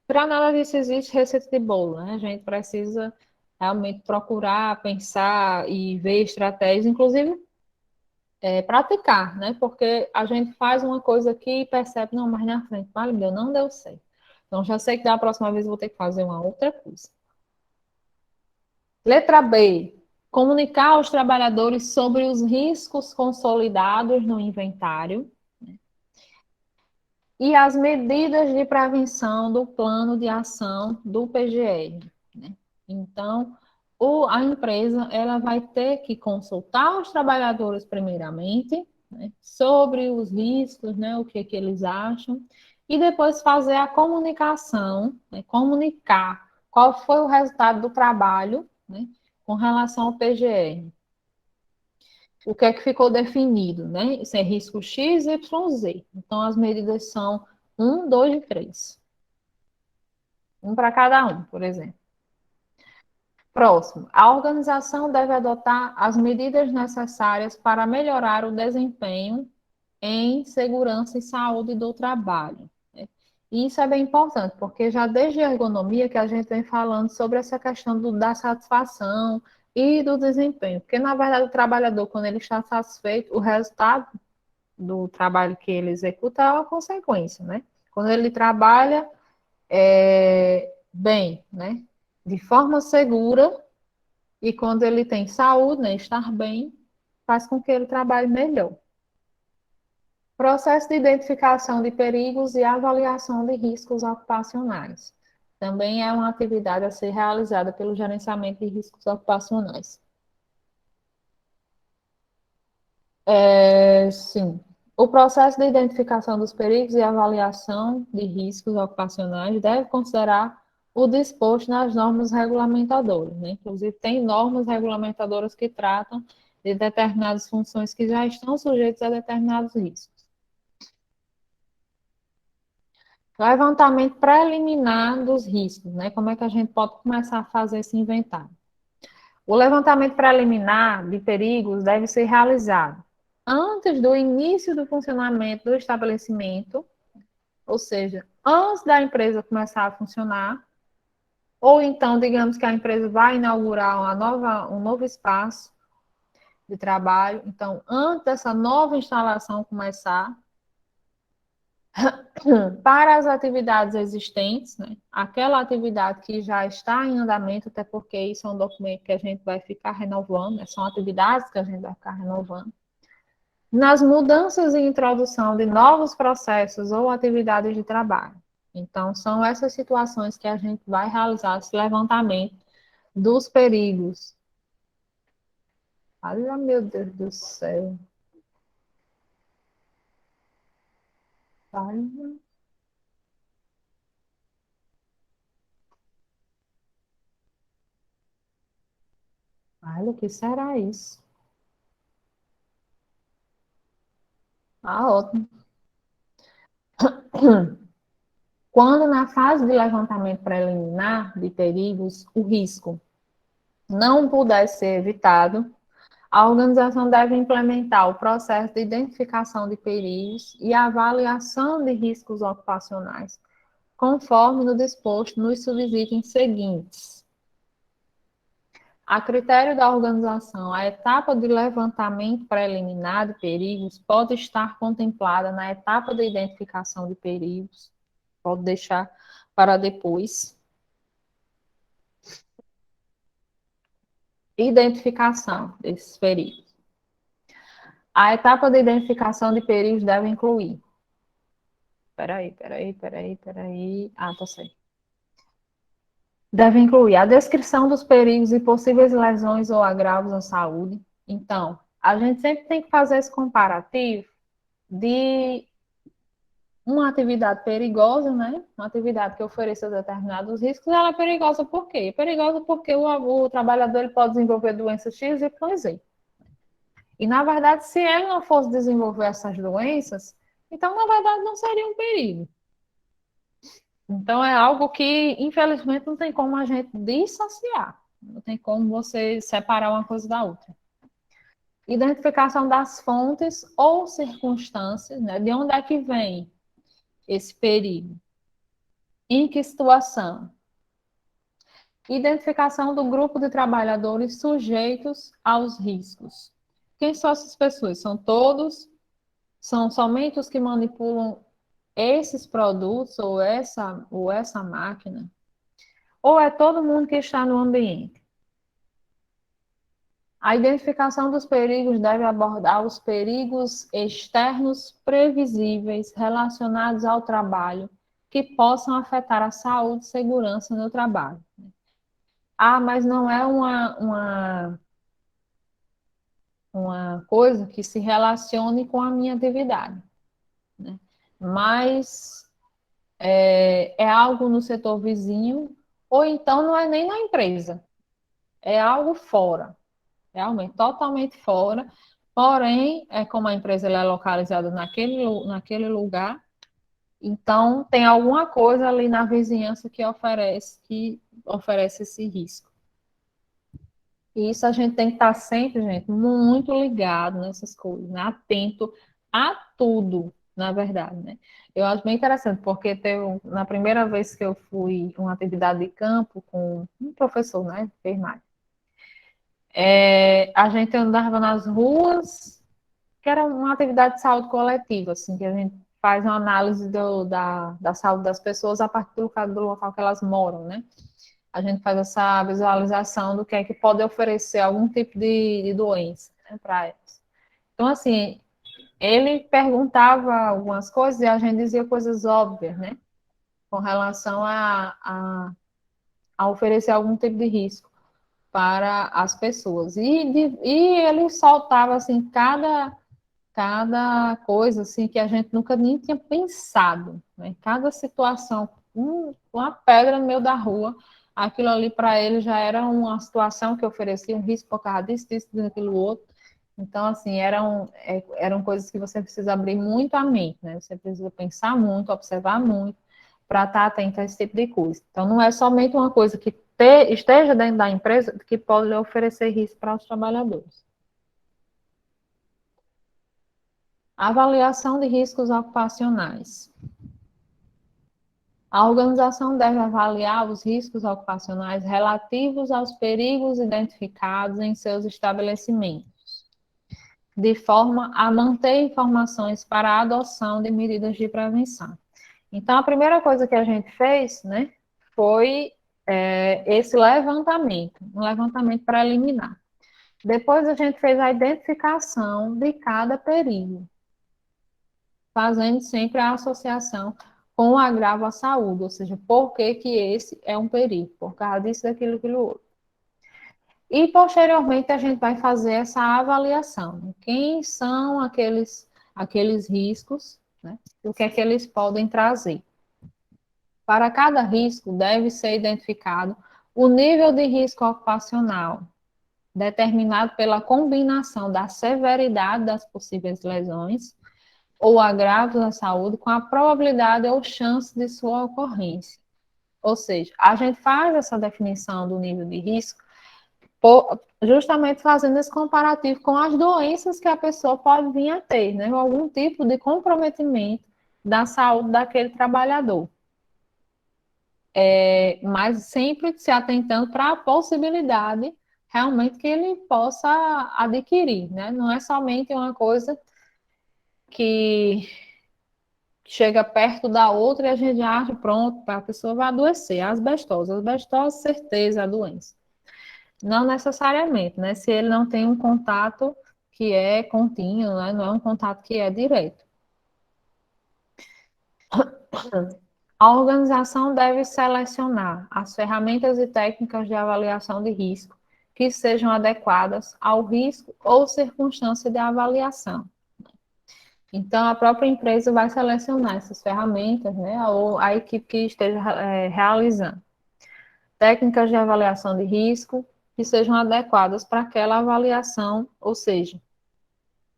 para nada disso existe receita de bolo, né? A gente precisa realmente procurar, pensar e ver estratégias, inclusive praticar, né? Porque a gente faz uma coisa aqui e percebe, não, mas na frente, vale, meu, não deu certo. Então, já sei que da próxima vez eu vou ter que fazer uma outra coisa. Letra B. Comunicar aos trabalhadores sobre os riscos consolidados no inventário e as medidas de prevenção do plano de ação do PGR, né? Então, a empresa ela vai ter que consultar os trabalhadores primeiramente, né, sobre os riscos, né, o que eles acham, e depois fazer a comunicação, né, comunicar qual foi o resultado do trabalho, né, com relação ao PGR. O que é que ficou definido, né? Isso é risco X, Y, Z. Então, as medidas são 1, 2 e 3. Um para cada um, por exemplo. Próximo. A organização deve adotar as medidas necessárias para melhorar o desempenho em segurança e saúde do trabalho. Né? E isso é bem importante, porque já desde a ergonomia que a gente vem falando sobre essa questão da satisfação e do desempenho. Porque, na verdade, o trabalhador, quando ele está satisfeito, o resultado do trabalho que ele executa é uma consequência, né? Quando ele trabalha bem, né? De forma segura, e quando ele tem saúde, né? Estar bem, faz com que ele trabalhe melhor. Processo de identificação de perigos e avaliação de riscos ocupacionais. Também é uma atividade a ser realizada pelo gerenciamento de riscos ocupacionais. Sim. O processo de identificação dos perigos e avaliação de riscos ocupacionais deve considerar o disposto nas normas regulamentadoras, né? Inclusive, tem normas regulamentadoras que tratam de determinadas funções que já estão sujeitas a determinados riscos. Levantamento preliminar dos riscos, né? Como é que a gente pode começar a fazer esse inventário? O levantamento preliminar de perigos deve ser realizado antes do início do funcionamento do estabelecimento, ou seja, antes da empresa começar a funcionar, ou então, digamos que a empresa vai inaugurar um novo espaço de trabalho, então, antes dessa nova instalação começar, para as atividades existentes, né? Aquela atividade que já está em andamento, até porque isso é um documento que a gente vai ficar renovando, né? São atividades que a gente vai ficar renovando. Nas mudanças e introdução de novos processos ou atividades de trabalho. Então, são essas situações que a gente vai realizar esse levantamento dos perigos. Olha, meu Deus do céu. Olha. Olha, o que será isso? Ah, ótimo. Quando na fase de levantamento preliminar de perigos, o risco não puder ser evitado, a organização deve implementar o processo de identificação de perigos e avaliação de riscos ocupacionais, conforme no disposto nos subitens seguintes. A critério da organização, a etapa de levantamento preliminar de perigos pode estar contemplada na etapa de identificação de perigos, pode deixar para depois. Identificação desses perigos. A etapa de identificação de perigos deve incluir. Peraí. Ah, tá certo. Deve incluir a descrição dos perigos e possíveis lesões ou agravos à saúde. Então, a gente sempre tem que fazer esse comparativo de uma atividade perigosa, né? Uma atividade que ofereça determinados riscos, ela é perigosa por quê? É perigosa porque o trabalhador ele pode desenvolver doenças X, Y, Z. E, na verdade, se ele não fosse desenvolver essas doenças, então, na verdade, não seria um perigo. Então, é algo que, infelizmente, não tem como a gente dissociar. Não tem como você separar uma coisa da outra. Identificação das fontes ou circunstâncias, né? De onde é que vem esse perigo? Em que situação? Identificação do grupo de trabalhadores sujeitos aos riscos. Quem são essas pessoas? São todos? São somente os que manipulam esses produtos ou essa máquina, ou é todo mundo que está no ambiente. A identificação dos perigos deve abordar os perigos externos previsíveis relacionados ao trabalho que possam afetar a saúde e segurança no trabalho. Ah, mas não é uma coisa que se relacione com a minha atividade, né? Mas é algo no setor vizinho, ou então não é nem na empresa, é algo fora, realmente totalmente fora. Porém, como a empresa ela é localizada naquele lugar, então tem alguma coisa ali na vizinhança que oferece esse risco. E isso a gente tem que estar sempre, gente, muito ligado nessas coisas, né? Atento a tudo, na verdade, né? Eu acho bem interessante, porque na primeira vez que eu fui uma atividade de campo com um professor, né, enfermagem, a gente andava nas ruas, que era uma atividade de saúde coletiva, assim, que a gente faz uma análise da saúde das pessoas a partir do local que elas moram, né? A gente faz essa visualização do que é que pode oferecer algum tipo de doença, né, para elas. Então, assim, ele perguntava algumas coisas e a gente dizia coisas óbvias, né, com relação a oferecer algum tipo de risco para as pessoas. E ele soltava, assim, cada coisa assim que a gente nunca nem tinha pensado, né? Cada situação, uma pedra no meio da rua, aquilo ali para ele já era uma situação que oferecia um risco por causa disso, daquilo outro. Então, assim, eram coisas que você precisa abrir muito a mente, né? Você precisa pensar muito, observar muito, para estar atento a esse tipo de coisa. Então, não é somente uma coisa que esteja dentro da empresa que pode oferecer risco para os trabalhadores. Avaliação de riscos ocupacionais. A organização deve avaliar os riscos ocupacionais relativos aos perigos identificados em seus estabelecimentos, de forma a manter informações para a adoção de medidas de prevenção. Então, a primeira coisa que a gente fez, né, foi esse levantamento, um levantamento preliminar. Depois a gente fez a identificação de cada perigo, fazendo sempre a associação com o agravo à saúde, ou seja, por que que esse é um perigo, por causa disso, daquilo, aquilo outro. E, posteriormente, a gente vai fazer essa avaliação, né? Quem são aqueles riscos, né? O que é que eles podem trazer. Para cada risco, deve ser identificado o nível de risco ocupacional, determinado pela combinação da severidade das possíveis lesões ou agravos à saúde com a probabilidade ou chance de sua ocorrência. Ou seja, a gente faz essa definição do nível de risco justamente fazendo esse comparativo com as doenças que a pessoa pode vir a ter, né? Algum tipo de comprometimento da saúde daquele trabalhador. Mas sempre se atentando para a possibilidade realmente que ele possa adquirir, né? Não é somente uma coisa que chega perto da outra e a gente acha, pronto, a pessoa vai adoecer. Asbestose, certeza, a doença. Não necessariamente, né? Se ele não tem um contato que é contínuo, né? Não é um contato que é direto. A organização deve selecionar as ferramentas e técnicas de avaliação de risco que sejam adequadas ao risco ou circunstância de avaliação. Então, a própria empresa vai selecionar essas ferramentas, né, ou a equipe que esteja realizando. Técnicas de avaliação de risco que sejam adequadas para aquela avaliação, ou seja,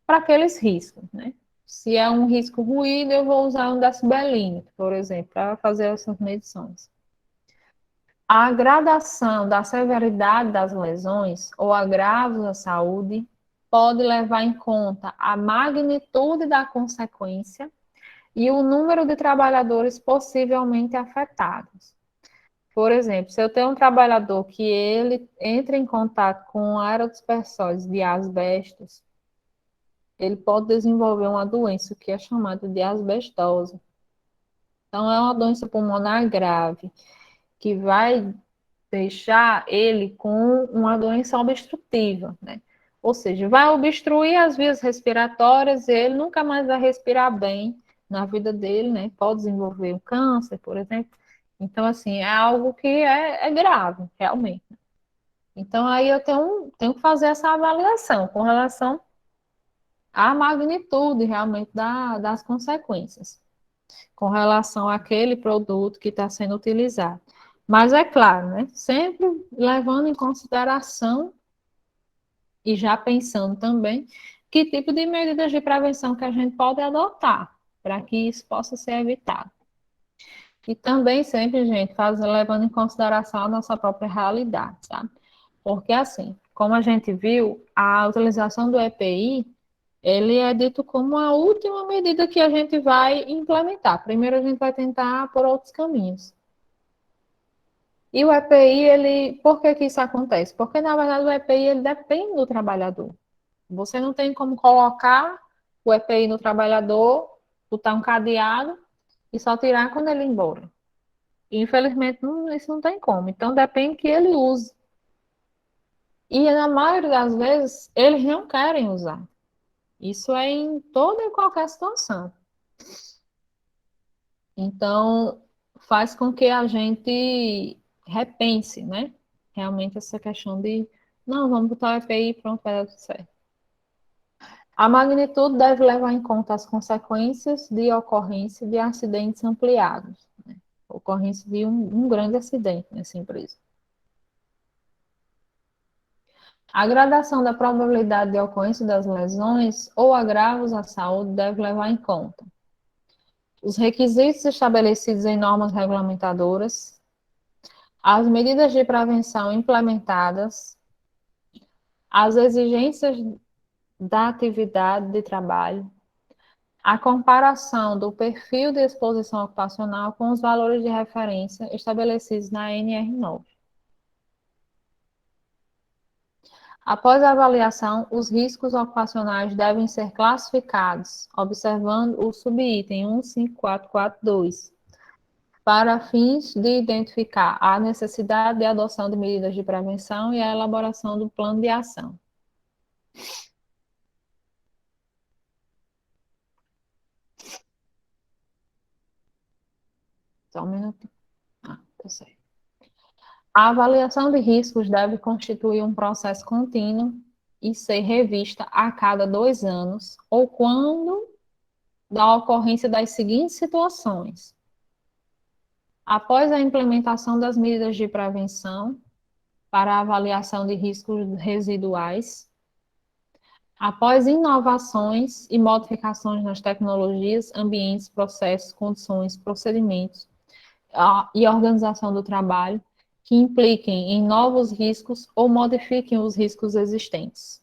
para aqueles riscos, né? Se é um risco ruído, eu vou usar um decibelímetro, por exemplo, para fazer essas medições. A gradação da severidade das lesões ou agravos à saúde pode levar em conta a magnitude da consequência e o número de trabalhadores possivelmente afetados. Por exemplo, se eu tenho um trabalhador que ele entra em contato com aerodispersóides de asbestos, ele pode desenvolver uma doença que é chamada de asbestose. Então, é uma doença pulmonar grave, que vai deixar ele com uma doença obstrutiva, né? Ou seja, vai obstruir as vias respiratórias e ele nunca mais vai respirar bem na vida dele, né? Pode desenvolver um câncer, por exemplo. Então, assim, é algo que é grave, realmente. Então, aí eu tenho que fazer essa avaliação com relação à magnitude realmente das consequências, com relação àquele produto que está sendo utilizado. Mas é claro, né? Sempre levando em consideração e já pensando também que tipo de medidas de prevenção que a gente pode adotar para que isso possa ser evitado. E também sempre, gente, levando em consideração a nossa própria realidade, sabe? Porque assim, como a gente viu, a utilização do EPI, ele é dito como a última medida que a gente vai implementar. Primeiro a gente vai tentar por outros caminhos. E o EPI, por que que isso acontece? Porque, na verdade, o EPI, ele depende do trabalhador. Você não tem como colocar o EPI no trabalhador, botar um cadeado e só tirar quando ele ir embora. Infelizmente, isso não tem como. Então, depende que ele use. E, na maioria das vezes, eles não querem usar. Isso é em toda e qualquer situação. Então, faz com que a gente repense, né? Realmente essa questão de, não, vamos botar o EPI e pronto, vai dar tudo certo. A magnitude deve levar em conta as consequências de ocorrência de acidentes ampliados, né? Ocorrência de um grande acidente nessa empresa. A gradação da probabilidade de ocorrência das lesões ou agravos à saúde deve levar em conta os requisitos estabelecidos em normas regulamentadoras, as medidas de prevenção implementadas, as exigências da atividade de trabalho, a comparação do perfil de exposição ocupacional com os valores de referência estabelecidos na NR9. Após a avaliação, os riscos ocupacionais devem ser classificados, observando o subitem 15442, para fins de identificar a necessidade de adoção de medidas de prevenção e a elaboração do plano de ação. Só um minuto. Tá certo. A avaliação de riscos deve constituir um processo contínuo e ser revista a cada 2 anos ou quando da ocorrência das seguintes situações: após a implementação das medidas de prevenção para a avaliação de riscos residuais, após inovações e modificações nas tecnologias, ambientes, processos, condições, procedimentos e organização do trabalho que impliquem em novos riscos ou modifiquem os riscos existentes.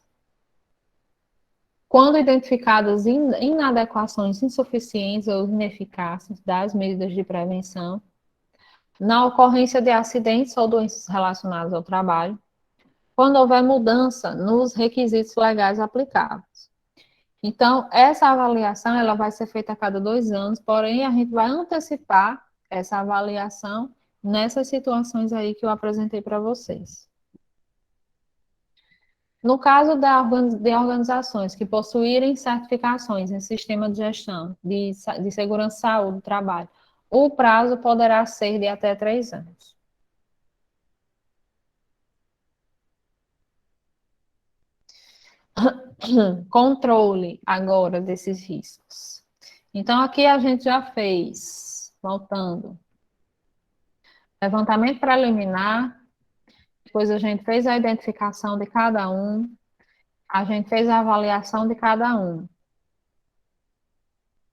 Quando identificadas inadequações insuficientes ou ineficazes das medidas de prevenção, na ocorrência de acidentes ou doenças relacionadas ao trabalho, quando houver mudança nos requisitos legais aplicáveis. Então, essa avaliação ela vai ser feita a cada 2 anos, porém a gente vai antecipar essa avaliação nessas situações aí que eu apresentei para vocês. No caso de organizações que possuírem certificações em sistema de gestão de segurança e saúde do trabalho, o prazo poderá ser de até 3 anos. Controle agora desses riscos. Então, aqui a gente já fez, voltando, levantamento preliminar, depois a gente fez a identificação de cada um, a gente fez a avaliação de cada um.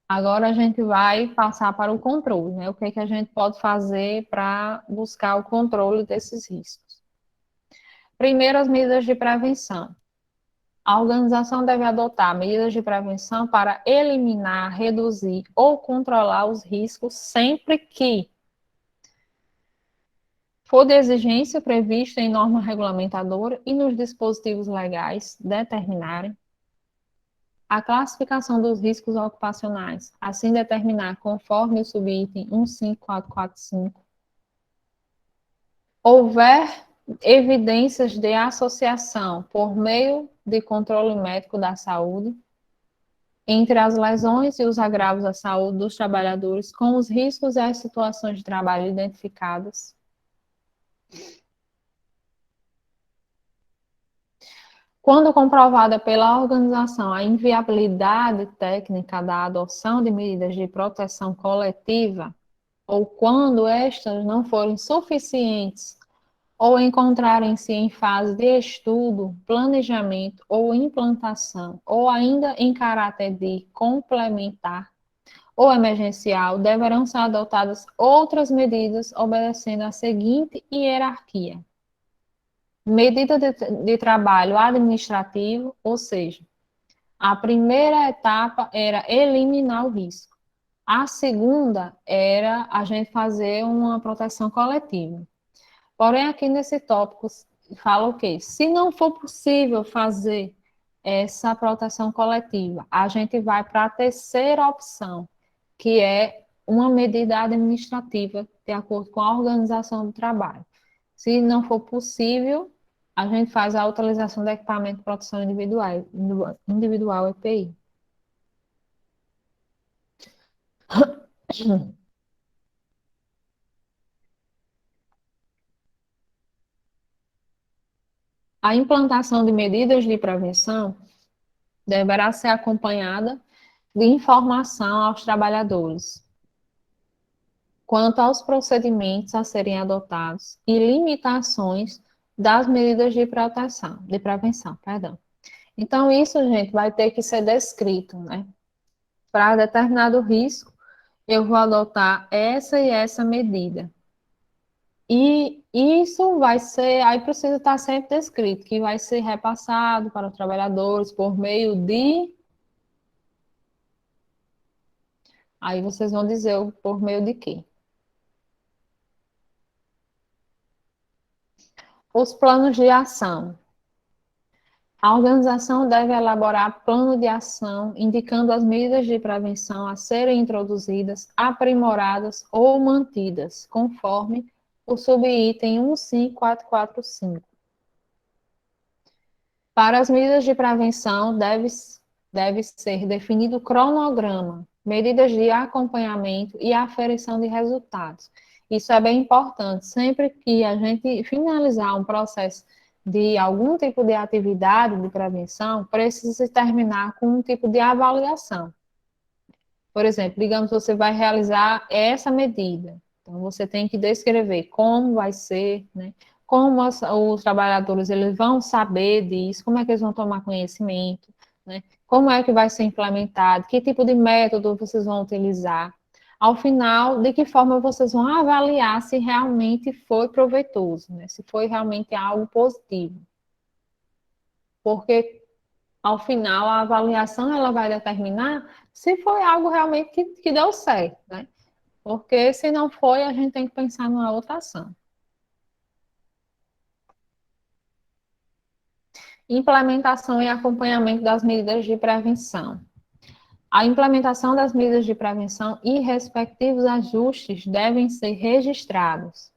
Agora a gente vai passar para o controle, né? O que é que a gente pode fazer para buscar o controle desses riscos? Primeiro, as medidas de prevenção. A organização deve adotar medidas de prevenção para eliminar, reduzir ou controlar os riscos sempre que for de exigência prevista em norma regulamentadora e nos dispositivos legais determinarem. a classificação dos riscos ocupacionais, assim determinar conforme o subitem 15445. Houver evidências de associação por meio de controle médico da saúde entre as lesões e os agravos à saúde dos trabalhadores com os riscos e as situações de trabalho identificadas. Quando comprovada pela organização a inviabilidade técnica da adoção de medidas de proteção coletiva, ou quando estas não forem suficientes ou encontrarem-se em fase de estudo, planejamento ou implantação, ou ainda em caráter de complementar ou emergencial, deverão ser adotadas outras medidas obedecendo a seguinte hierarquia. Medida de trabalho administrativo, ou seja, a primeira etapa era eliminar o risco. A segunda era a gente fazer uma proteção coletiva. Porém, aqui nesse tópico, fala o quê? Se não for possível fazer essa proteção coletiva, a gente vai para a terceira opção, que é uma medida administrativa, de acordo com a organização do trabalho. Se não for possível, a gente faz a utilização de equipamento de proteção individual EPI. A implantação de medidas de prevenção deverá ser acompanhada de informação aos trabalhadores quanto aos procedimentos a serem adotados e limitações das medidas de proteção, de prevenção, perdão. Então, isso, gente, vai ter que ser descrito, né? Para determinado risco, eu vou adotar essa e essa medida. E isso vai ser, aí precisa estar sempre descrito, que vai ser repassado para os trabalhadores por meio de... Aí vocês vão dizer por meio de quê? Os planos de ação. A organização deve elaborar plano de ação indicando as medidas de prevenção a serem introduzidas, aprimoradas ou mantidas, conforme o subitem 15445. Para as medidas de prevenção, deve ser definido cronograma, medidas de acompanhamento e aferição de resultados. Isso é bem importante. Sempre que a gente finalizar um processo de algum tipo de atividade de prevenção, precisa se terminar com um tipo de avaliação. Por exemplo, digamos que você vai realizar essa medida. Então, você tem que descrever como vai ser, né? Como os trabalhadores eles vão saber disso, como é que eles vão tomar conhecimento, né? Como é que vai ser implementado, que tipo de método vocês vão utilizar. Ao final, de que forma vocês vão avaliar se realmente foi proveitoso, né? Se foi realmente algo positivo. Porque, ao final, a avaliação ela vai determinar se foi algo realmente que deu certo, né? Porque se não foi, a gente tem que pensar numa outra ação. Implementação e acompanhamento das medidas de prevenção. A implementação das medidas de prevenção e respectivos ajustes devem ser registrados,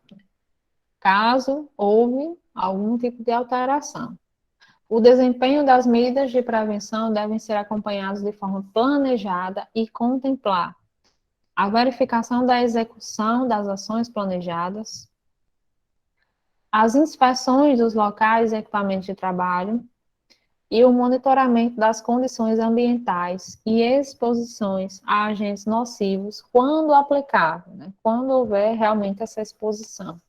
caso houve algum tipo de alteração. O desempenho das medidas de prevenção devem ser acompanhados de forma planejada e contemplar a verificação da execução das ações planejadas, as inspeções dos locais e equipamentos de trabalho e o monitoramento das condições ambientais e exposições a agentes nocivos quando aplicável, né? Quando houver realmente essa exposição.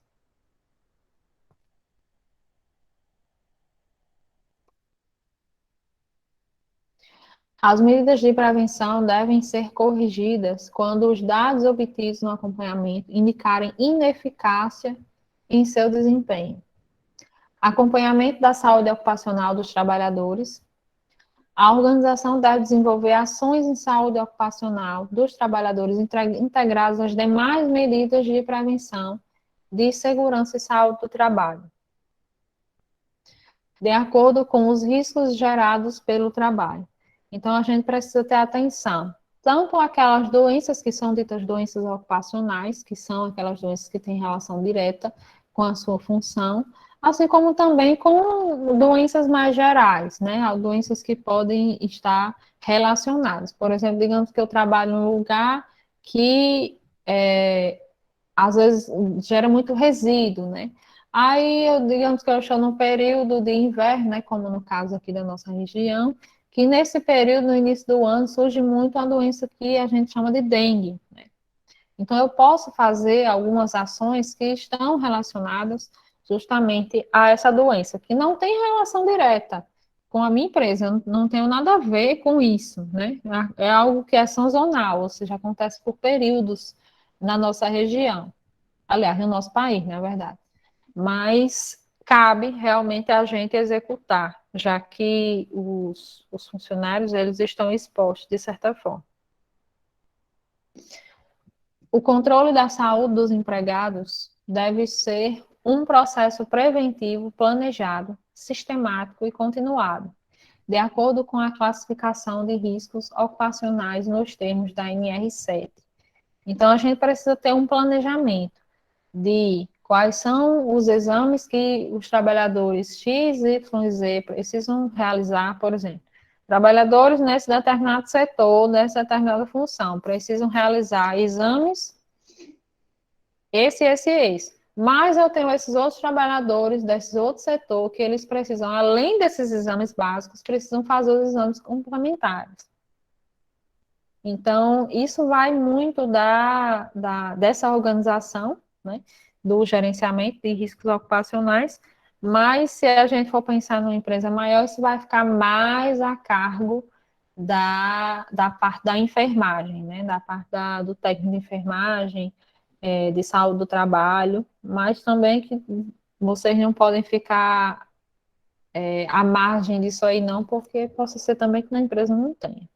As medidas de prevenção devem ser corrigidas quando os dados obtidos no acompanhamento indicarem ineficácia em seu desempenho. Acompanhamento da saúde ocupacional dos trabalhadores. A organização deve desenvolver ações em saúde ocupacional dos trabalhadores integradas às demais medidas de prevenção de segurança e saúde do trabalho, de acordo com os riscos gerados pelo trabalho. Então, a gente precisa ter atenção, tanto aquelas doenças que são ditas doenças ocupacionais, que são aquelas doenças que têm relação direta com a sua função, assim como também com doenças mais gerais, né? Doenças que podem estar relacionadas. Por exemplo, digamos que eu trabalho num lugar que às vezes gera muito resíduo, né? Aí, digamos que eu estou no período de inverno, né, como no caso aqui da nossa região, que nesse período, no início do ano, surge muito uma doença que a gente chama de dengue, né? Então, eu posso fazer algumas ações que estão relacionadas justamente a essa doença, que não tem relação direta com a minha empresa, eu não tenho nada a ver com isso, né? É algo que é sazonal, ou seja, acontece por períodos na nossa região, aliás, no nosso país, na verdade. Mas cabe realmente a gente executar, já que os funcionários eles estão expostos de certa forma. O controle da saúde dos empregados deve ser um processo preventivo, planejado, sistemático e continuado, de acordo com a classificação de riscos ocupacionais nos termos da NR7. Então, a gente precisa ter um planejamento de quais são os exames que os trabalhadores X, Y, Z precisam realizar, por exemplo. Trabalhadores nesse determinado setor, nessa determinada função, precisam realizar exames, esse. Mas eu tenho esses outros trabalhadores desses outros setor que eles precisam, além desses exames básicos, precisam fazer os exames complementares. Então, isso vai muito dessa organização, né, do gerenciamento de riscos ocupacionais, mas se a gente for pensar numa empresa maior, isso vai ficar mais a cargo da parte da enfermagem, né, da parte do técnico de enfermagem, de saúde do trabalho, mas também que vocês não podem ficar à margem disso aí não, porque possa ser também que na empresa não tenha.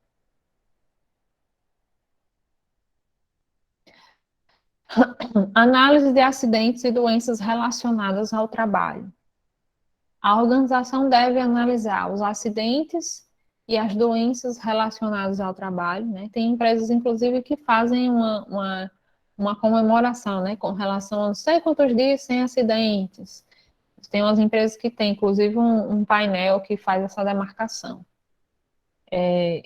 Análise de acidentes e doenças relacionadas ao trabalho. A organização deve analisar os acidentes e as doenças relacionadas ao trabalho, né? Tem empresas, inclusive, que fazem uma comemoração, né? Com relação a não sei quantos dias sem acidentes. Tem umas empresas que têm, inclusive, um painel que faz essa demarcação.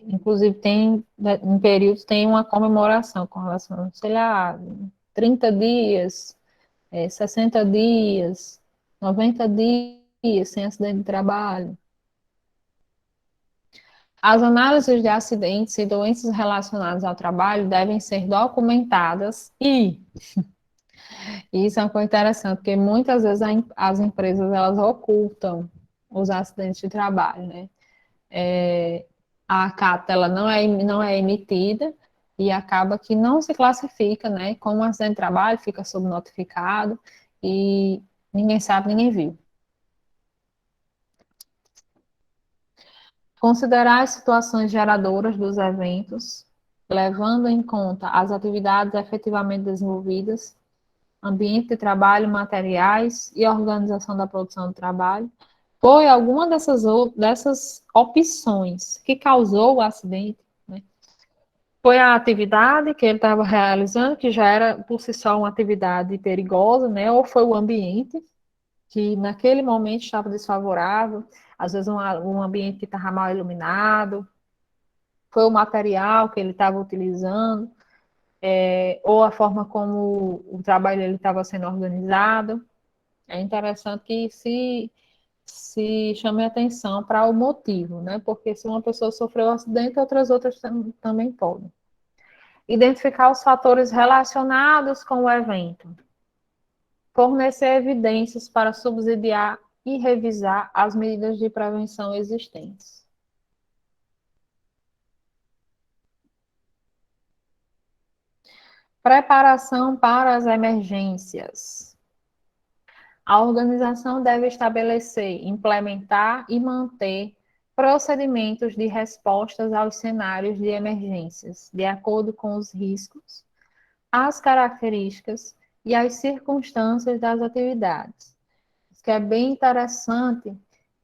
Inclusive, em períodos, tem uma comemoração com relação, sei lá, 30 dias, 60 dias, 90 dias sem acidente de trabalho. As análises de acidentes e doenças relacionadas ao trabalho devem ser documentadas e isso é uma coisa interessante, porque muitas vezes as empresas elas ocultam os acidentes de trabalho, né? A CAT ela não é emitida e acaba que não se classifica, né? Como um acidente de trabalho, fica subnotificado e ninguém sabe, ninguém viu. Considerar as situações geradoras dos eventos, levando em conta as atividades efetivamente desenvolvidas, ambiente de trabalho, materiais e organização da produção do trabalho. Foi alguma dessas opções que causou o acidente, né? Foi a atividade que ele estava realizando, que já era por si só uma atividade perigosa, né? Ou foi o ambiente, que naquele momento estava desfavorável, às vezes um ambiente que estava mal iluminado, foi o material que ele estava utilizando, ou a forma como o trabalho ele estava sendo organizado. É interessante que se chame atenção para o motivo, né? Porque se uma pessoa sofreu um acidente, outras também podem. Identificar os fatores relacionados com o evento. Fornecer evidências para subsidiar e revisar as medidas de prevenção existentes. Preparação para as emergências. A organização deve estabelecer, implementar e manter procedimentos de respostas aos cenários de emergências, de acordo com os riscos, as características e as circunstâncias das atividades. Isso que é bem interessante,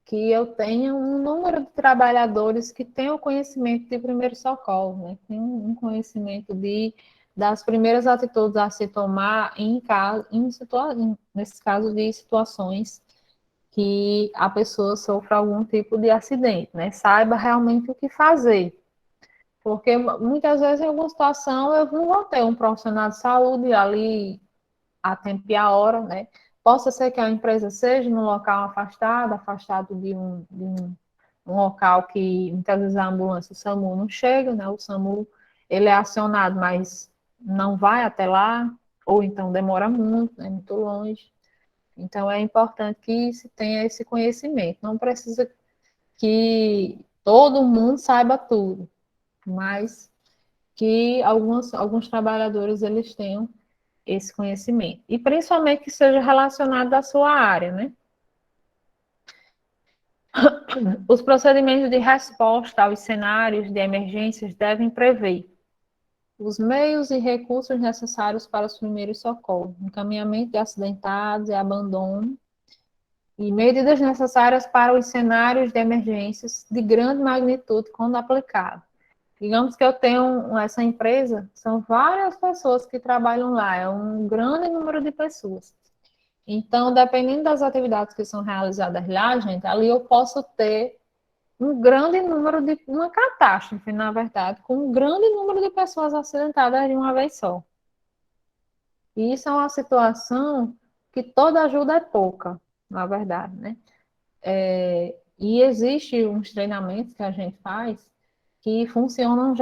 que eu tenha um número de trabalhadores que tenham conhecimento de primeiro socorro, né? Tenham um conhecimento das primeiras atitudes a se tomar nesses casos de situações que a pessoa sofra algum tipo de acidente, né? Saiba realmente o que fazer. Porque muitas vezes, em alguma situação, eu não vou ter um profissional de saúde ali a tempo e a hora, né? Possa ser que a empresa seja num local afastado de um local que muitas vezes a ambulância, o SAMU não chega, né? O SAMU, ele é acionado, mas não vai até lá, ou então demora muito, é muito longe. Então, é importante que se tenha esse conhecimento. Não precisa que todo mundo saiba tudo, mas que alguns trabalhadores eles tenham esse conhecimento. E principalmente que seja relacionado à sua área, né? Os procedimentos de resposta aos cenários de emergências devem prever os meios e recursos necessários para os primeiros socorros, encaminhamento de acidentados e abandono, e medidas necessárias para os cenários de emergências de grande magnitude quando aplicado. Digamos que eu tenho essa empresa, são várias pessoas que trabalham lá, é um grande número de pessoas. Então, dependendo das atividades que são realizadas lá, gente, ali eu posso ter um grande número de uma catástrofe, na verdade, com um grande número de pessoas acidentadas de uma vez só. E isso é uma situação que toda ajuda é pouca, na verdade, né? E existe uns treinamentos que a gente faz que funcionam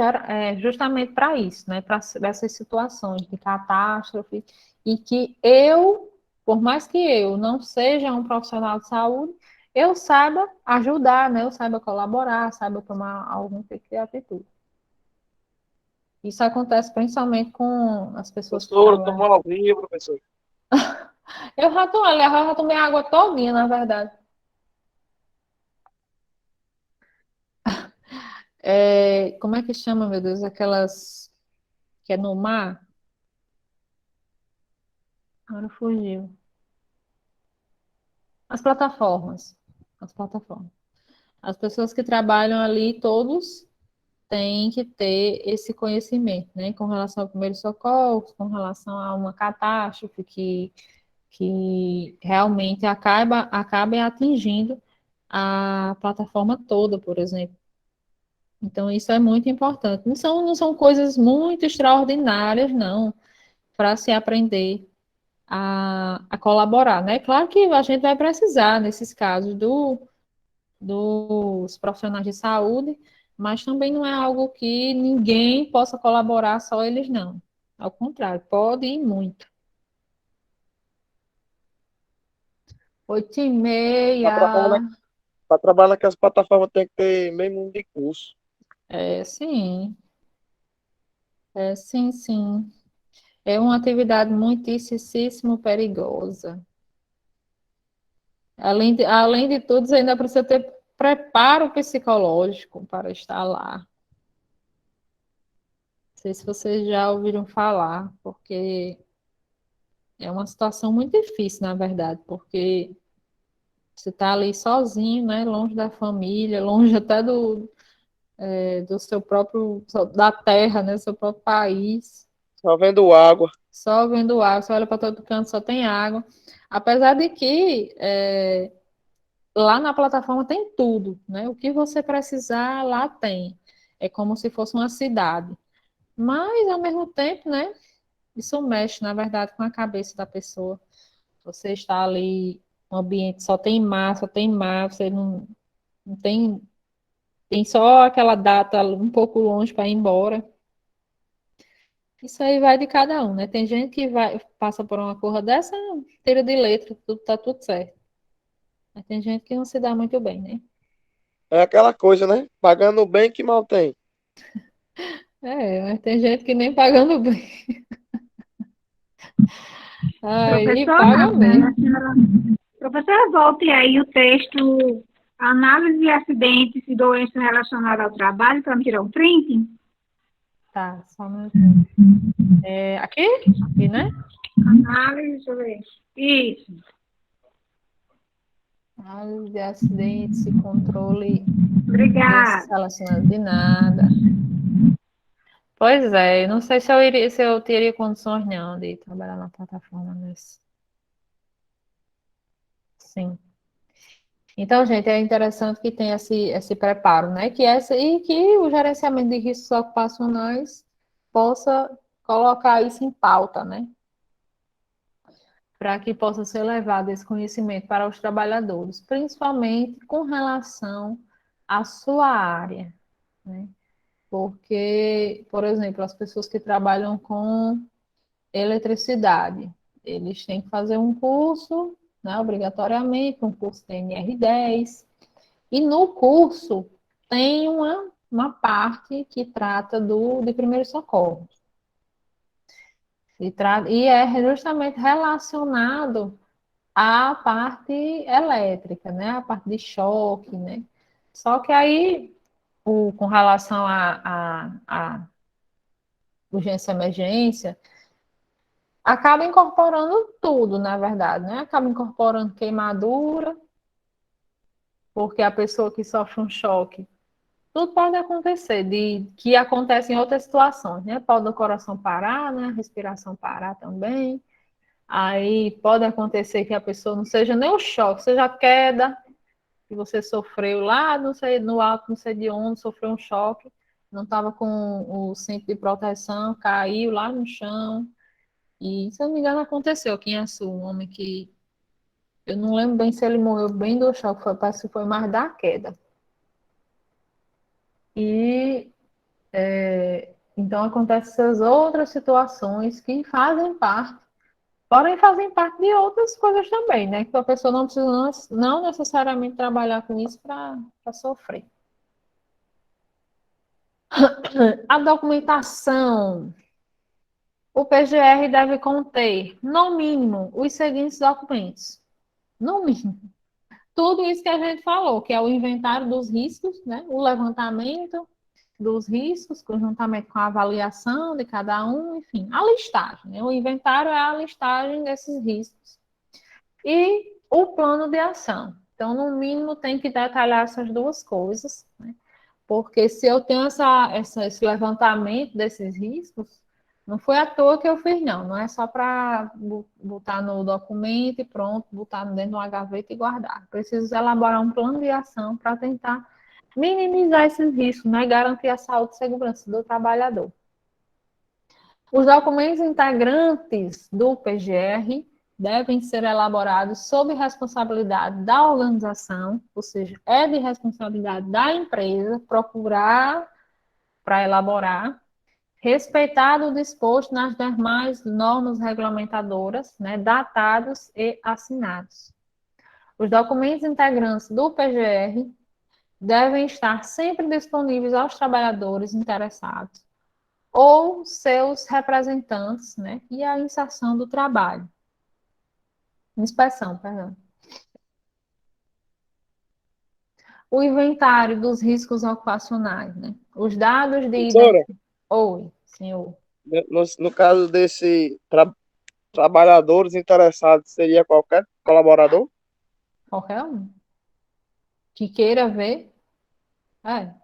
justamente para isso, né? Para essas situações de catástrofe, e que por mais que eu não seja um profissional de saúde, eu saiba ajudar, né? Eu saiba colaborar, saiba tomar algum tipo de atitude. Isso acontece principalmente com as pessoas que Professora, trabalham. tomou ao vivo, professor. Eu já tomei água todinha, na verdade. Como é que chama, meu Deus? Aquelas que é no mar? Agora fugiu. As plataformas. As plataformas. As pessoas que trabalham ali, todos têm que ter esse conhecimento, né? Com relação ao primeiro socorro, com relação a uma catástrofe que realmente acabem atingindo a plataforma toda, por exemplo. Então, isso é muito importante. Não são coisas muito extraordinárias, não, para se aprender a colaborar, né? Claro que a gente vai precisar, nesses casos, dos profissionais de saúde, mas também não é algo que ninguém possa colaborar, só eles não. Ao contrário, pode ir muito. 8h30. Para trabalhar naquelas plataformas tem que ter meio mundo de curso. Sim. Sim, sim. É uma atividade muitíssimo perigosa. Além de tudo, você ainda precisa ter preparo psicológico para estar lá. Não sei se vocês já ouviram falar, porque é uma situação muito difícil, na verdade, porque você está ali sozinho, né, longe da família, longe até do seu próprio, da terra, né, do seu próprio país. Só vendo água. Só vendo água, você olha para todo canto, só tem água. Apesar de que lá na plataforma tem tudo, né? O que você precisar, lá tem. É como se fosse uma cidade. Mas, ao mesmo tempo, né? Isso mexe, na verdade, com a cabeça da pessoa. Você está ali, um ambiente só tem mar, você não tem só aquela data um pouco longe para ir embora. Isso aí vai de cada um, né? Tem gente que passa por uma coisa dessa, tira de letra, tá tudo certo. Mas tem gente que não se dá muito bem, né? É aquela coisa, né? Pagando bem que mal tem. Mas tem gente que nem pagando bem. Aí paga Professora, mesmo. professora, volte aí o texto Análise de acidentes e doenças relacionadas ao trabalho para me tirar um print. Tá, só um minutinho. Aqui? Aqui, né? Análise, deixa eu ver. Isso. Análise de acidentes e controle desses Obrigada. relacionados de nada. Pois é, não sei se eu teria condições não de trabalhar na plataforma nesse. Sim. Então, gente, é interessante que tenha esse preparo, né? E que o gerenciamento de riscos ocupacionais possa colocar isso em pauta, né? Para que possa ser levado esse conhecimento para os trabalhadores, principalmente com relação à sua área, né? Porque, por exemplo, as pessoas que trabalham com eletricidade, eles têm que fazer um curso, né, obrigatoriamente, um curso TNR10, e no curso tem uma parte que trata de primeiro socorro. E é justamente relacionado à parte elétrica, né? A parte de choque, né? Só que aí, com relação à urgência e emergência, acaba incorporando tudo, na verdade, né? Acaba incorporando queimadura, porque a pessoa que sofre um choque, tudo pode acontecer, que acontece em outras situações, né? Pode o coração parar, né? A respiração parar também. Aí pode acontecer que a pessoa não seja nem o choque, seja a queda que você sofreu lá, não sei, no alto, não sei de onde, sofreu um choque, não estava com o cinto de proteção, caiu lá no chão. E, se eu não me engano, aconteceu aqui em Açu, um homem que eu não lembro bem se ele morreu bem do choque, parece que foi mais da queda. E então acontecem essas outras situações que fazem parte, porém fazem parte de outras coisas também, né? Que a pessoa não precisa não necessariamente trabalhar com isso para sofrer. A documentação. O PGR deve conter, no mínimo, os seguintes documentos. No mínimo. Tudo isso que a gente falou, que é o inventário dos riscos, né? O levantamento dos riscos, conjuntamente com a avaliação de cada um, enfim, a listagem. Né? O inventário é a listagem desses riscos. E o plano de ação. Então, no mínimo, tem que detalhar essas duas coisas, né? Porque se eu tenho esse levantamento desses riscos, não foi à toa que eu fiz, não. Não é só para botar no documento e pronto, botar dentro de uma gaveta e guardar. Preciso elaborar um plano de ação para tentar minimizar esses riscos, né? Garantir a saúde e segurança do trabalhador. Os documentos integrantes do PGR devem ser elaborados sob responsabilidade da organização, ou seja, é de responsabilidade da empresa procurar para elaborar, respeitado o disposto nas demais normas regulamentadoras, né, datados e assinados. Os documentos integrantes do PGR devem estar sempre disponíveis aos trabalhadores interessados ou seus representantes, né, e a inserção do trabalho. Inspeção, perdão. O inventário dos riscos ocupacionais, né? Os dados de Professora, identificação. Oi, senhor. no caso desse trabalhadores interessados, seria qualquer colaborador? Qualquer um que queira ver, é.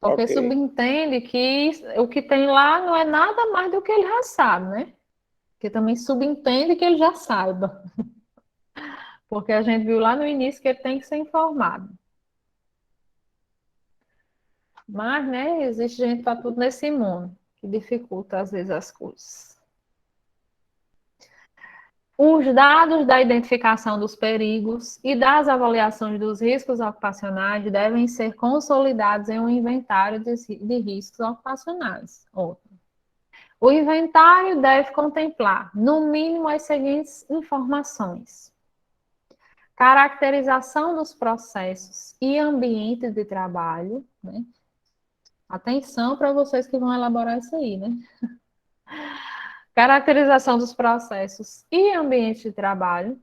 Porque Ok. subentende que o que tem lá não é nada mais do que ele já sabe, né? Porque também subentende que ele já saiba. Porque a gente viu lá no início que ele tem que ser informado. Mas, né, existe gente para tudo nesse mundo, que dificulta às vezes as coisas. Os dados da identificação dos perigos e das avaliações dos riscos ocupacionais devem ser consolidados em um inventário de riscos ocupacionais. O inventário deve contemplar, no mínimo, as seguintes informações: caracterização dos processos e ambientes de trabalho, né? Atenção para vocês que vão elaborar isso aí, né? Caracterização dos processos e ambientes de trabalho,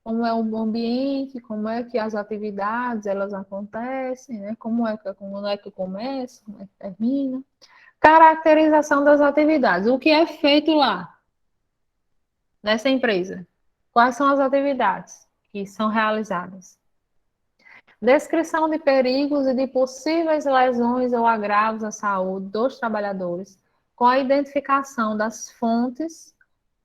como é o ambiente, como é que as atividades elas acontecem, né? Como é que começa, como é que termina. Caracterização das atividades, o que é feito lá, nessa empresa. Quais são as atividades que são realizadas? Descrição de perigos e de possíveis lesões ou agravos à saúde dos trabalhadores, com a identificação das fontes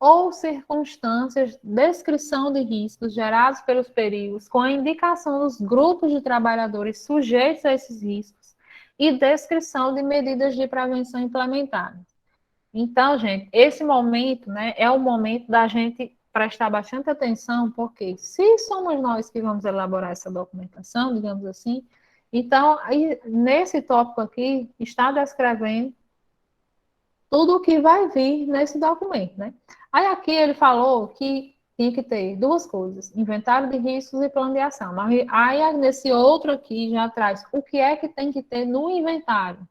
ou circunstâncias, descrição de riscos gerados pelos perigos, com a indicação dos grupos de trabalhadores sujeitos a esses riscos e descrição de medidas de prevenção implementadas. Então, gente, esse momento, né, é o momento da gente prestar bastante atenção, porque se somos nós que vamos elaborar essa documentação, digamos assim, então, aí, nesse tópico aqui, está descrevendo tudo o que vai vir nesse documento, né? Aí aqui ele falou que tinha que ter duas coisas, inventário de riscos e plano de ação. Mas aí nesse outro aqui já traz o que é que tem que ter no inventário.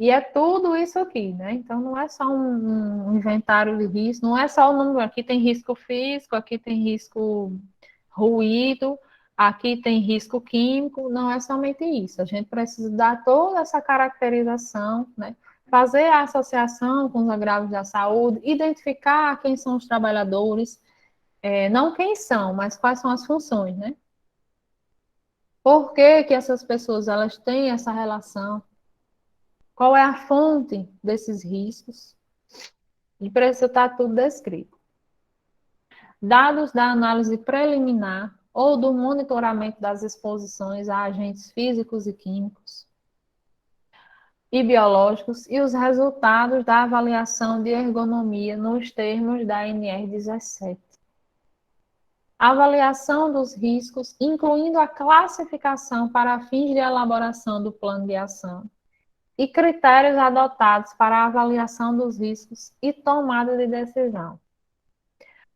E é tudo isso aqui, né? Então, não é só um inventário de risco, não é só o número. Aqui tem risco físico, aqui tem risco ruído, aqui tem risco químico, não é somente isso. A gente precisa dar toda essa caracterização, né? Fazer a associação com os agravos da saúde, identificar quem são os trabalhadores, não quem são, mas quais são as funções, né? Por que que essas pessoas elas têm essa relação? Qual é a fonte desses riscos? E precisa estar tudo descrito. Dados da análise preliminar ou do monitoramento das exposições a agentes físicos e químicos e biológicos e os resultados da avaliação de ergonomia nos termos da NR17. Avaliação dos riscos, incluindo a classificação para fins de elaboração do plano de ação e critérios adotados para a avaliação dos riscos e tomada de decisão.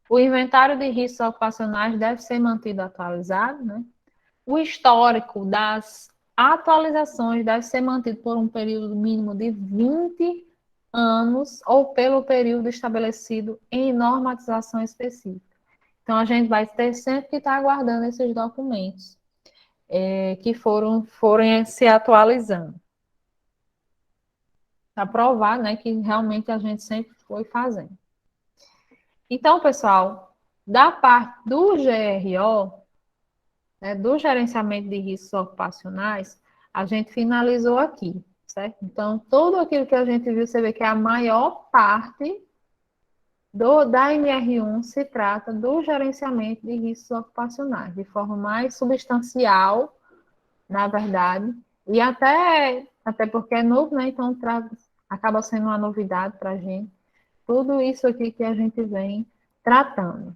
O inventário de riscos ocupacionais deve ser mantido atualizado, né? O histórico das atualizações deve ser mantido por um período mínimo de 20 anos ou pelo período estabelecido em normatização específica. Então, a gente vai ter sempre que estar aguardando esses documentos que forem se atualizando. Para provar, né, que realmente a gente sempre foi fazendo. Então, pessoal, da parte do GRO, né, do gerenciamento de riscos ocupacionais, a gente finalizou aqui, certo? Então, tudo aquilo que a gente viu, você vê que a maior parte da NR1 se trata do gerenciamento de riscos ocupacionais, de forma mais substancial, na verdade, e até porque é novo, né? Então, acaba sendo uma novidade para a gente. Tudo isso aqui que a gente vem tratando.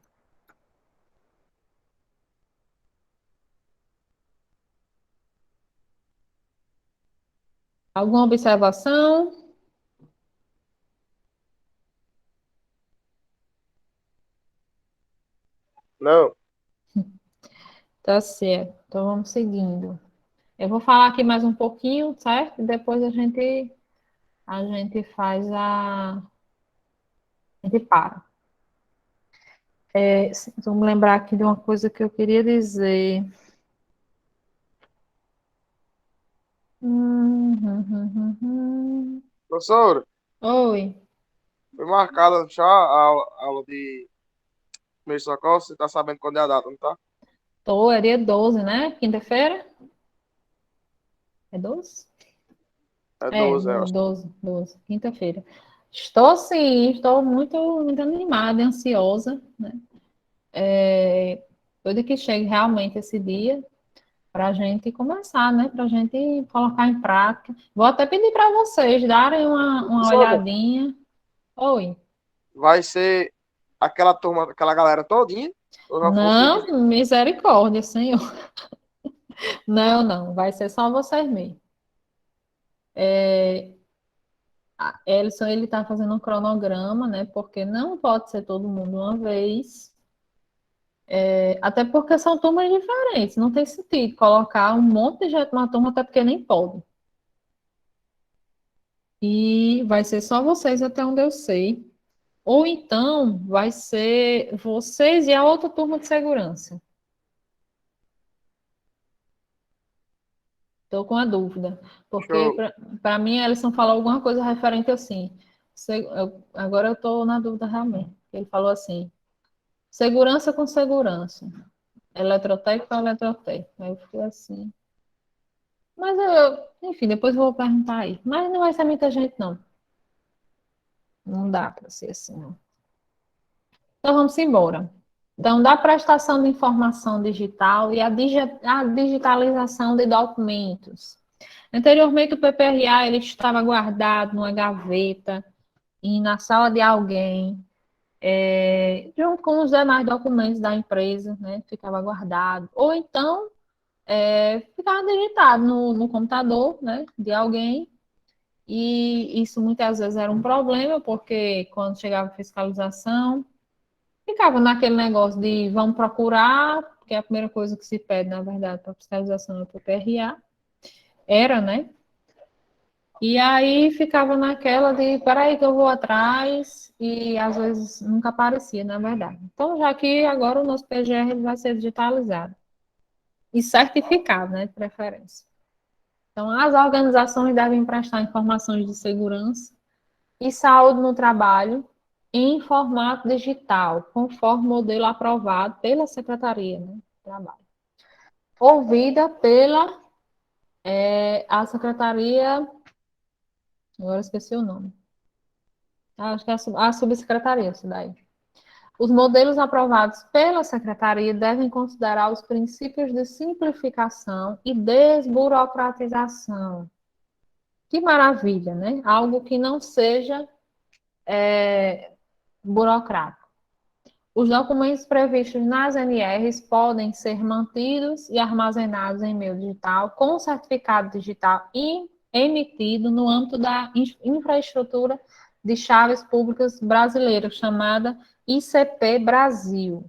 Alguma observação? Não. Tá certo. Então vamos seguindo. Eu vou falar aqui mais um pouquinho, certo? Depois a gente faz a gente para. Vamos lembrar aqui de uma coisa que eu queria dizer. Professor, Oi. foi marcada já a aula de primeiro socorro. Você tá sabendo quando é a data, não tá? É dia 12, né? Quinta-feira? É 12? É 12, eu acho. 12, quinta-feira. Estou sim, estou muito, muito animada e ansiosa, né? Tudo que chegue realmente esse dia para a gente começar, né? Para a gente colocar em prática. Vou até pedir para vocês darem uma Professor, olhadinha. Oi. vai ser aquela turma, aquela galera todinha? Ou já fosse dividido? Não, misericórdia, Senhor. Não, não, vai ser só vocês mesmo. Elson, ele está fazendo um cronograma, né? Porque não pode ser todo mundo uma vez. Até porque são turmas diferentes. Não tem sentido colocar um monte de gente numa turma, até porque nem pode. E vai ser só vocês até onde eu sei. Ou então vai ser vocês e a outra turma de segurança. Estou com a dúvida. Porque Show. para mim, a Ellison falou alguma coisa referente assim. Agora eu estou na dúvida realmente. Ele falou assim: Segurança com segurança. Eletrotécnico ou eletrotécnico. Aí eu fiquei assim. Mas enfim, depois eu vou perguntar aí. Mas não vai ser muita gente, não. Não dá para ser assim, não. Então vamos embora. Então, da prestação de informação digital e a digitalização de documentos. Anteriormente, o PPRA ele estava guardado numa gaveta e na sala de alguém, junto com os demais documentos da empresa, né? Ficava guardado. Ou então, ficava digitado no computador, né? De alguém. E isso muitas vezes era um problema, porque quando chegava a fiscalização, ficava naquele negócio de vamos procurar, porque é a primeira coisa que se pede, na verdade, para fiscalização do PPRA, era, né? E aí ficava naquela de, peraí que eu vou atrás, e às vezes nunca aparecia, na verdade. Então, já que agora o nosso PGR vai ser digitalizado e certificado, né, de preferência. Então, as organizações devem prestar informações de segurança e saúde no trabalho em formato digital, conforme modelo aprovado pela Secretaria, né, do Trabalho. Ouvida pela a Secretaria, agora esqueci o nome, acho que é a subsecretaria, isso daí. Os modelos aprovados pela Secretaria devem considerar os princípios de simplificação e desburocratização. Que maravilha, né? Algo que não seja burocrático. Os documentos previstos nas NRs podem ser mantidos e armazenados em meio digital, com certificado digital e emitido no âmbito da infraestrutura de chaves públicas brasileira, chamada ICP Brasil.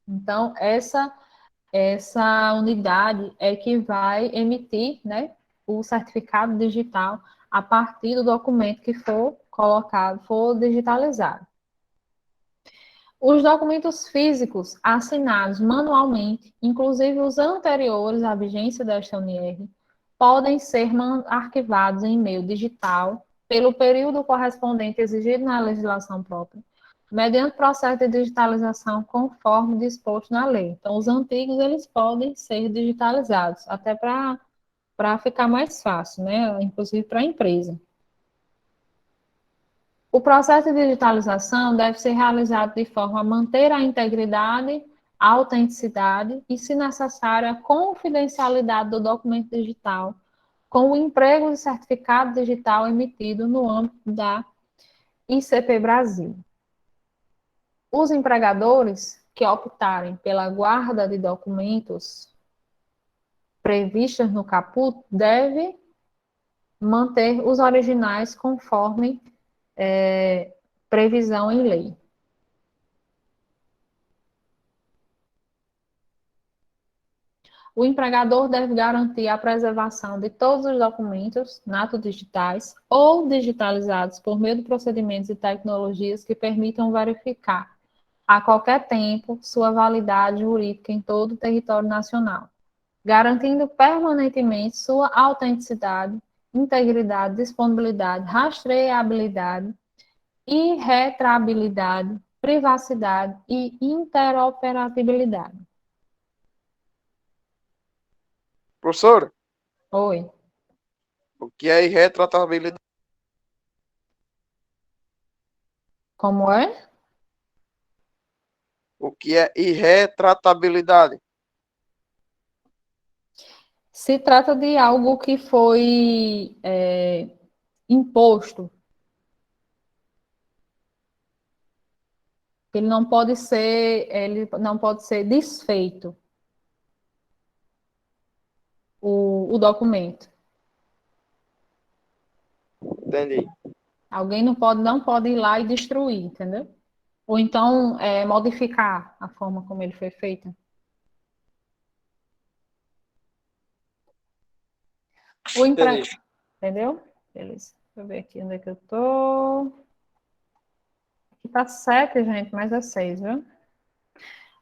Então, essa unidade é que vai emitir, né, o certificado digital a partir do documento que for colocado, for digitalizado. Os documentos físicos assinados manualmente, inclusive os anteriores à vigência desta UNR, podem ser arquivados em meio digital pelo período correspondente exigido na legislação própria, mediante processo de digitalização conforme disposto na lei. Então, os antigos, eles podem ser digitalizados, até para ficar mais fácil, né? Inclusive para a empresa. O processo de digitalização deve ser realizado de forma a manter a integridade, a autenticidade e, se necessário, a confidencialidade do documento digital, com o emprego de certificado digital emitido no âmbito da ICP Brasil. Os empregadores que optarem pela guarda de documentos previstos no caput devem manter os originais conforme previsão em lei. O empregador deve garantir a preservação de todos os documentos nato-digitais ou digitalizados por meio de procedimentos e tecnologias que permitam verificar, a qualquer tempo, sua validade jurídica em todo o território nacional, garantindo permanentemente sua autenticidade, integridade, disponibilidade, rastreabilidade, irretrabilidade, privacidade e interoperabilidade. Professor, Oi. o que é irretratabilidade? Como é? O que é irretratabilidade? Se trata de algo que foi imposto. Ele não pode ser desfeito, o documento. Entendi. Alguém não pode ir lá e destruir, entendeu? Ou então modificar a forma como ele foi feito. Entendi. Entendeu? Beleza. Deixa eu ver aqui onde é que eu tô. Aqui tá 7, gente, mas é 6, viu?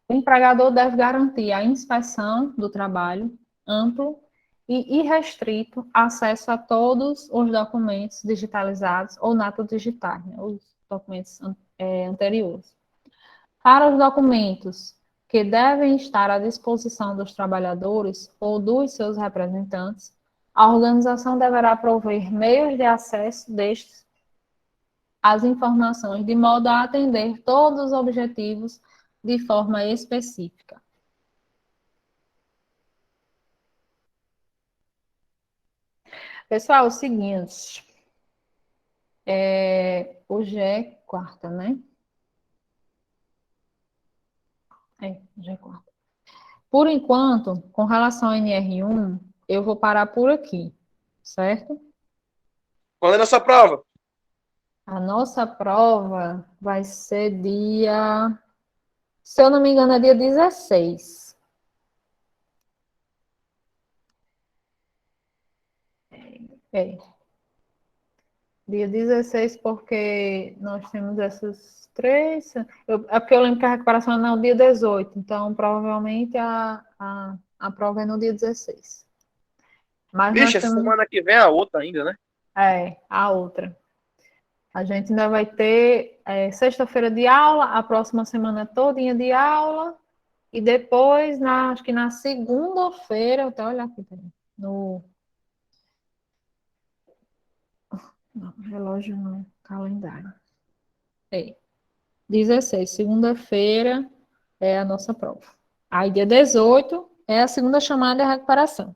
O empregador deve garantir a inspeção do trabalho amplo e irrestrito acesso a todos os documentos digitalizados ou nato digitais, né, os documentos anteriores. Para os documentos que devem estar à disposição dos trabalhadores ou dos seus representantes, a organização deverá prover meios de acesso destes às informações, de modo a atender todos os objetivos de forma específica. Pessoal, é o seguinte, hoje é quarta, né? Hoje é quarta. Por enquanto, com relação ao NR1, eu vou parar por aqui, certo? Quando é nossa prova? A nossa prova vai ser se eu não me engano, é dia 16. É. Dia 16, porque nós temos essas três. É porque eu lembro que a recuperação é no dia 18, então provavelmente a prova é no dia 16. Mas nós Vixe, essa temos. semana que vem é a outra ainda, né? A outra. A gente ainda vai ter sexta-feira de aula, a próxima semana todinha de aula, e depois, acho que na segunda-feira, eu até olhar aqui, no não, relógio não, calendário. 16, segunda-feira é a nossa prova. Aí, dia 18 é a segunda chamada e a recuperação.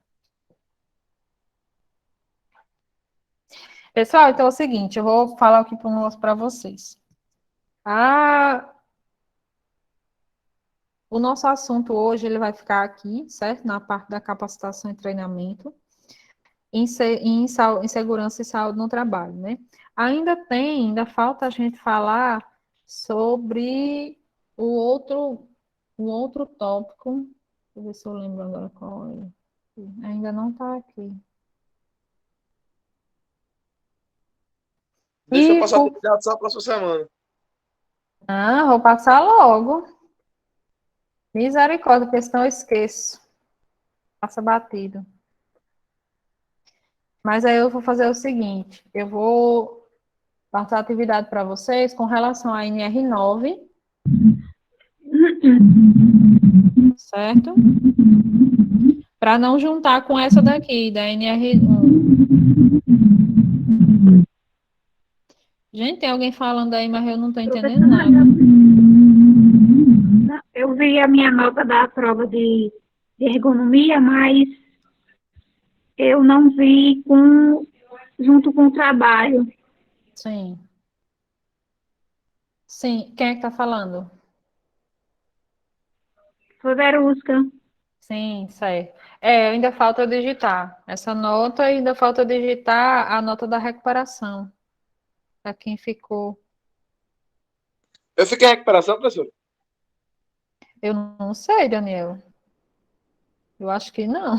Pessoal, então é o seguinte, eu vou falar aqui para vocês. O nosso assunto hoje, ele vai ficar aqui, certo? Na parte da capacitação e treinamento em segurança e saúde no trabalho, né? Ainda falta a gente falar sobre o outro tópico. Deixa eu ver se eu lembro agora qual é. Ainda não está aqui. Deixa eu passar o atividade só a próxima semana. Vou passar logo. Misericórdia, porque senão eu esqueço. Passa batido. Mas aí eu vou fazer o seguinte, eu vou passar a atividade para vocês com relação à NR9, certo? Para não juntar com essa daqui, da NR1. Gente, tem alguém falando aí, mas eu não estou entendendo nada. Eu vi a minha nota da prova de ergonomia, mas eu não vi junto com o trabalho. Sim. Sim, quem é que está falando? Foi Verusca. Sim, certo. Ainda falta eu digitar essa nota, ainda falta eu digitar a nota da recuperação, para quem ficou. Eu fiquei em recuperação, professor? Eu não sei, Daniel. Eu acho que não.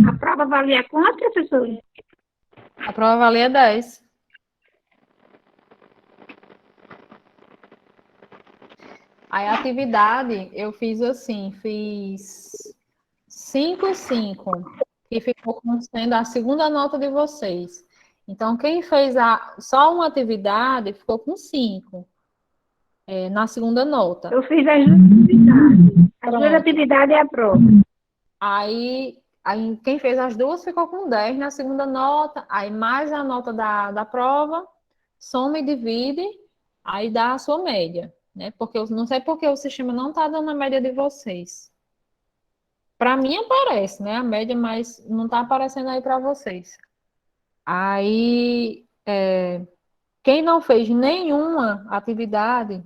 A prova valia quanto, professor? A prova valia 10. Aí a atividade eu fiz assim, fiz 5 e 5, que ficou como sendo a segunda nota de vocês. Então, quem fez só uma atividade ficou com 5, na segunda nota. Eu fiz as duas atividades. As duas atividades é a prova. Aí quem fez as duas ficou com 10 na segunda nota, aí mais a nota da prova, soma e divide, aí dá a sua média, né? Porque eu não sei porque o sistema não está dando a média de vocês. Para mim aparece, né? A média, mas não está aparecendo aí para vocês. Aí, quem não fez nenhuma atividade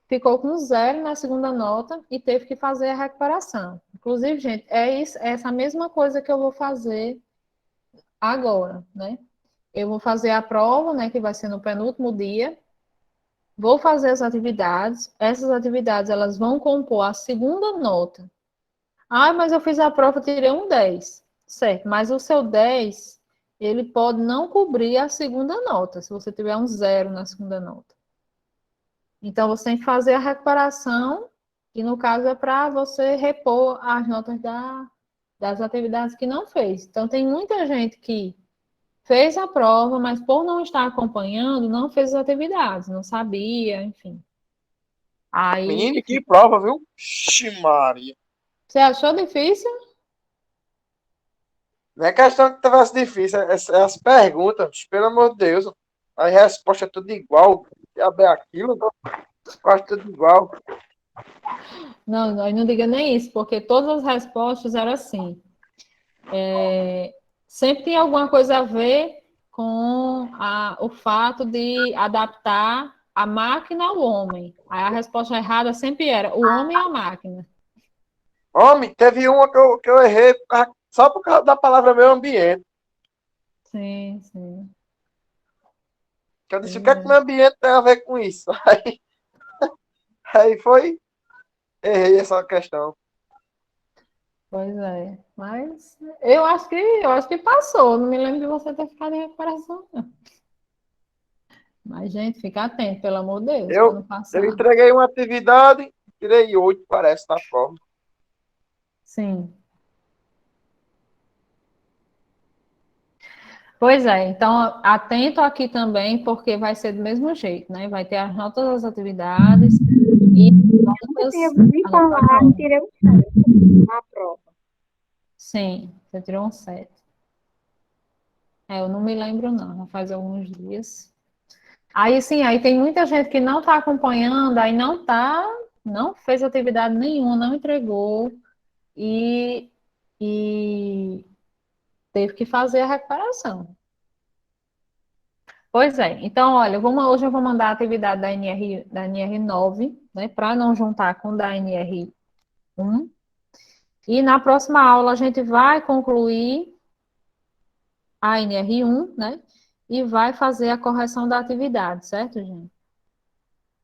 ficou com 0 na segunda nota e teve que fazer a recuperação. Inclusive, gente, é essa mesma coisa que eu vou fazer agora, né? Eu vou fazer a prova, né, que vai ser no penúltimo dia. Vou fazer as atividades. Essas atividades, elas vão compor a segunda nota. Mas eu fiz a prova e tirei um 10. Certo, mas o seu 10, ele pode não cobrir a segunda nota, se você tiver um 0 na segunda nota. Então, você tem que fazer a recuperação, e no caso é para você repor as notas das atividades que não fez. Então, tem muita gente que fez a prova, mas por não estar acompanhando, não fez as atividades, não sabia, enfim. Aí, Menino, que prova, viu? Ixi, Maria. você achou difícil? Não é questão que tivesse difícil, é as perguntas, pelo amor de Deus. A resposta é tudo igual. Diabo é aquilo, quase tudo igual. Não, não diga nem isso, porque todas as respostas eram assim. Sempre tem alguma coisa a ver com o fato de adaptar a máquina ao homem. Aí a resposta errada sempre era o homem ou a máquina. Homem, teve uma que eu errei só por causa da palavra meio ambiente. Sim, sim. Que eu disse, o Pois que é que o é. meio ambiente tem a ver com isso? Aí foi, errei essa questão. Pois é. Mas eu acho que passou. Não me lembro de você ter ficado em recuperação, não. Mas, gente, fica atento, pelo amor de Deus, para Eu, não eu passar. entreguei uma atividade, tirei 8, parece, na prova. Sim. Pois é, então atento aqui também, porque vai ser do mesmo jeito, né? Vai ter as notas das atividades e Eu notas, vi a nota da falar e prova. tirei o 7 na prova. Sim, você tirou um 7. Eu não me lembro, não, já faz alguns dias. Aí sim, aí tem muita gente que não está acompanhando, aí não fez atividade nenhuma, não entregou e, e teve que fazer a recuperação. Pois é. Então, olha, hoje eu vou mandar a atividade da NR9, né, para não juntar com da NR1. E na próxima aula a gente vai concluir a NR1, né? E vai fazer a correção da atividade, certo, gente?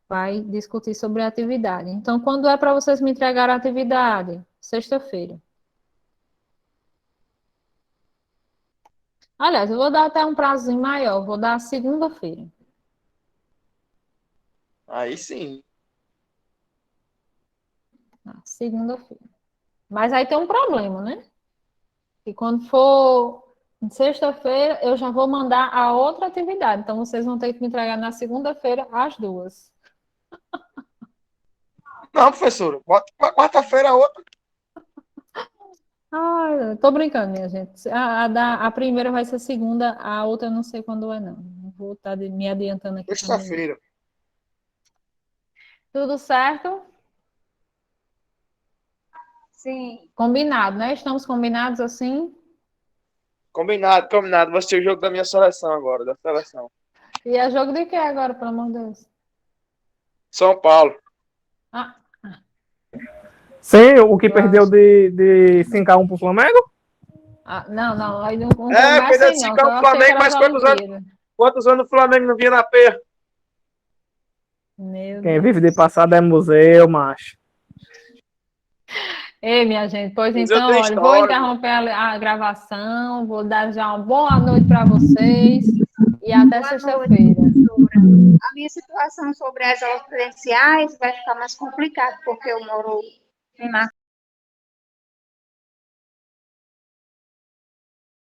Vai discutir sobre a atividade. Então, quando é para vocês me entregar a atividade? Sexta-feira. Aliás, eu vou dar até um prazozinho maior, vou dar segunda-feira. Aí sim. Segunda-feira. Mas aí tem um problema, né? E quando for sexta-feira, eu já vou mandar a outra atividade. Então, vocês vão ter que me entregar na segunda-feira as duas. Não, professora, bota pra quarta-feira outra. Tô brincando, minha gente. A primeira vai ser segunda, a outra eu não sei quando é, não. Vou estar me adiantando aqui também. Sexta-feira. Tudo certo? Sim. Combinado, né? Estamos combinados assim? Combinado, combinado. Vai ser o jogo da minha seleção agora, da seleção. E é jogo de quê agora, pelo amor de Deus? São Paulo. Ah, Sim, o que perdeu gosto. de 5-1 pro Flamengo? Não, não, aí não É, começa perdeu aí de não, 5 que eu ao achei que Flamengo, era as mas Olimpíadas. quantos anos o Flamengo não vinha na perna? Meu Quem vive Deus. de passado é museu, macho. Ei, minha gente, pois Museu então, tem olha, vou história. interromper a gravação, vou dar já uma boa noite para vocês e até Boa noite, sexta-feira. professora. A minha situação sobre as aulas presenciais vai ficar mais complicada, porque eu moro em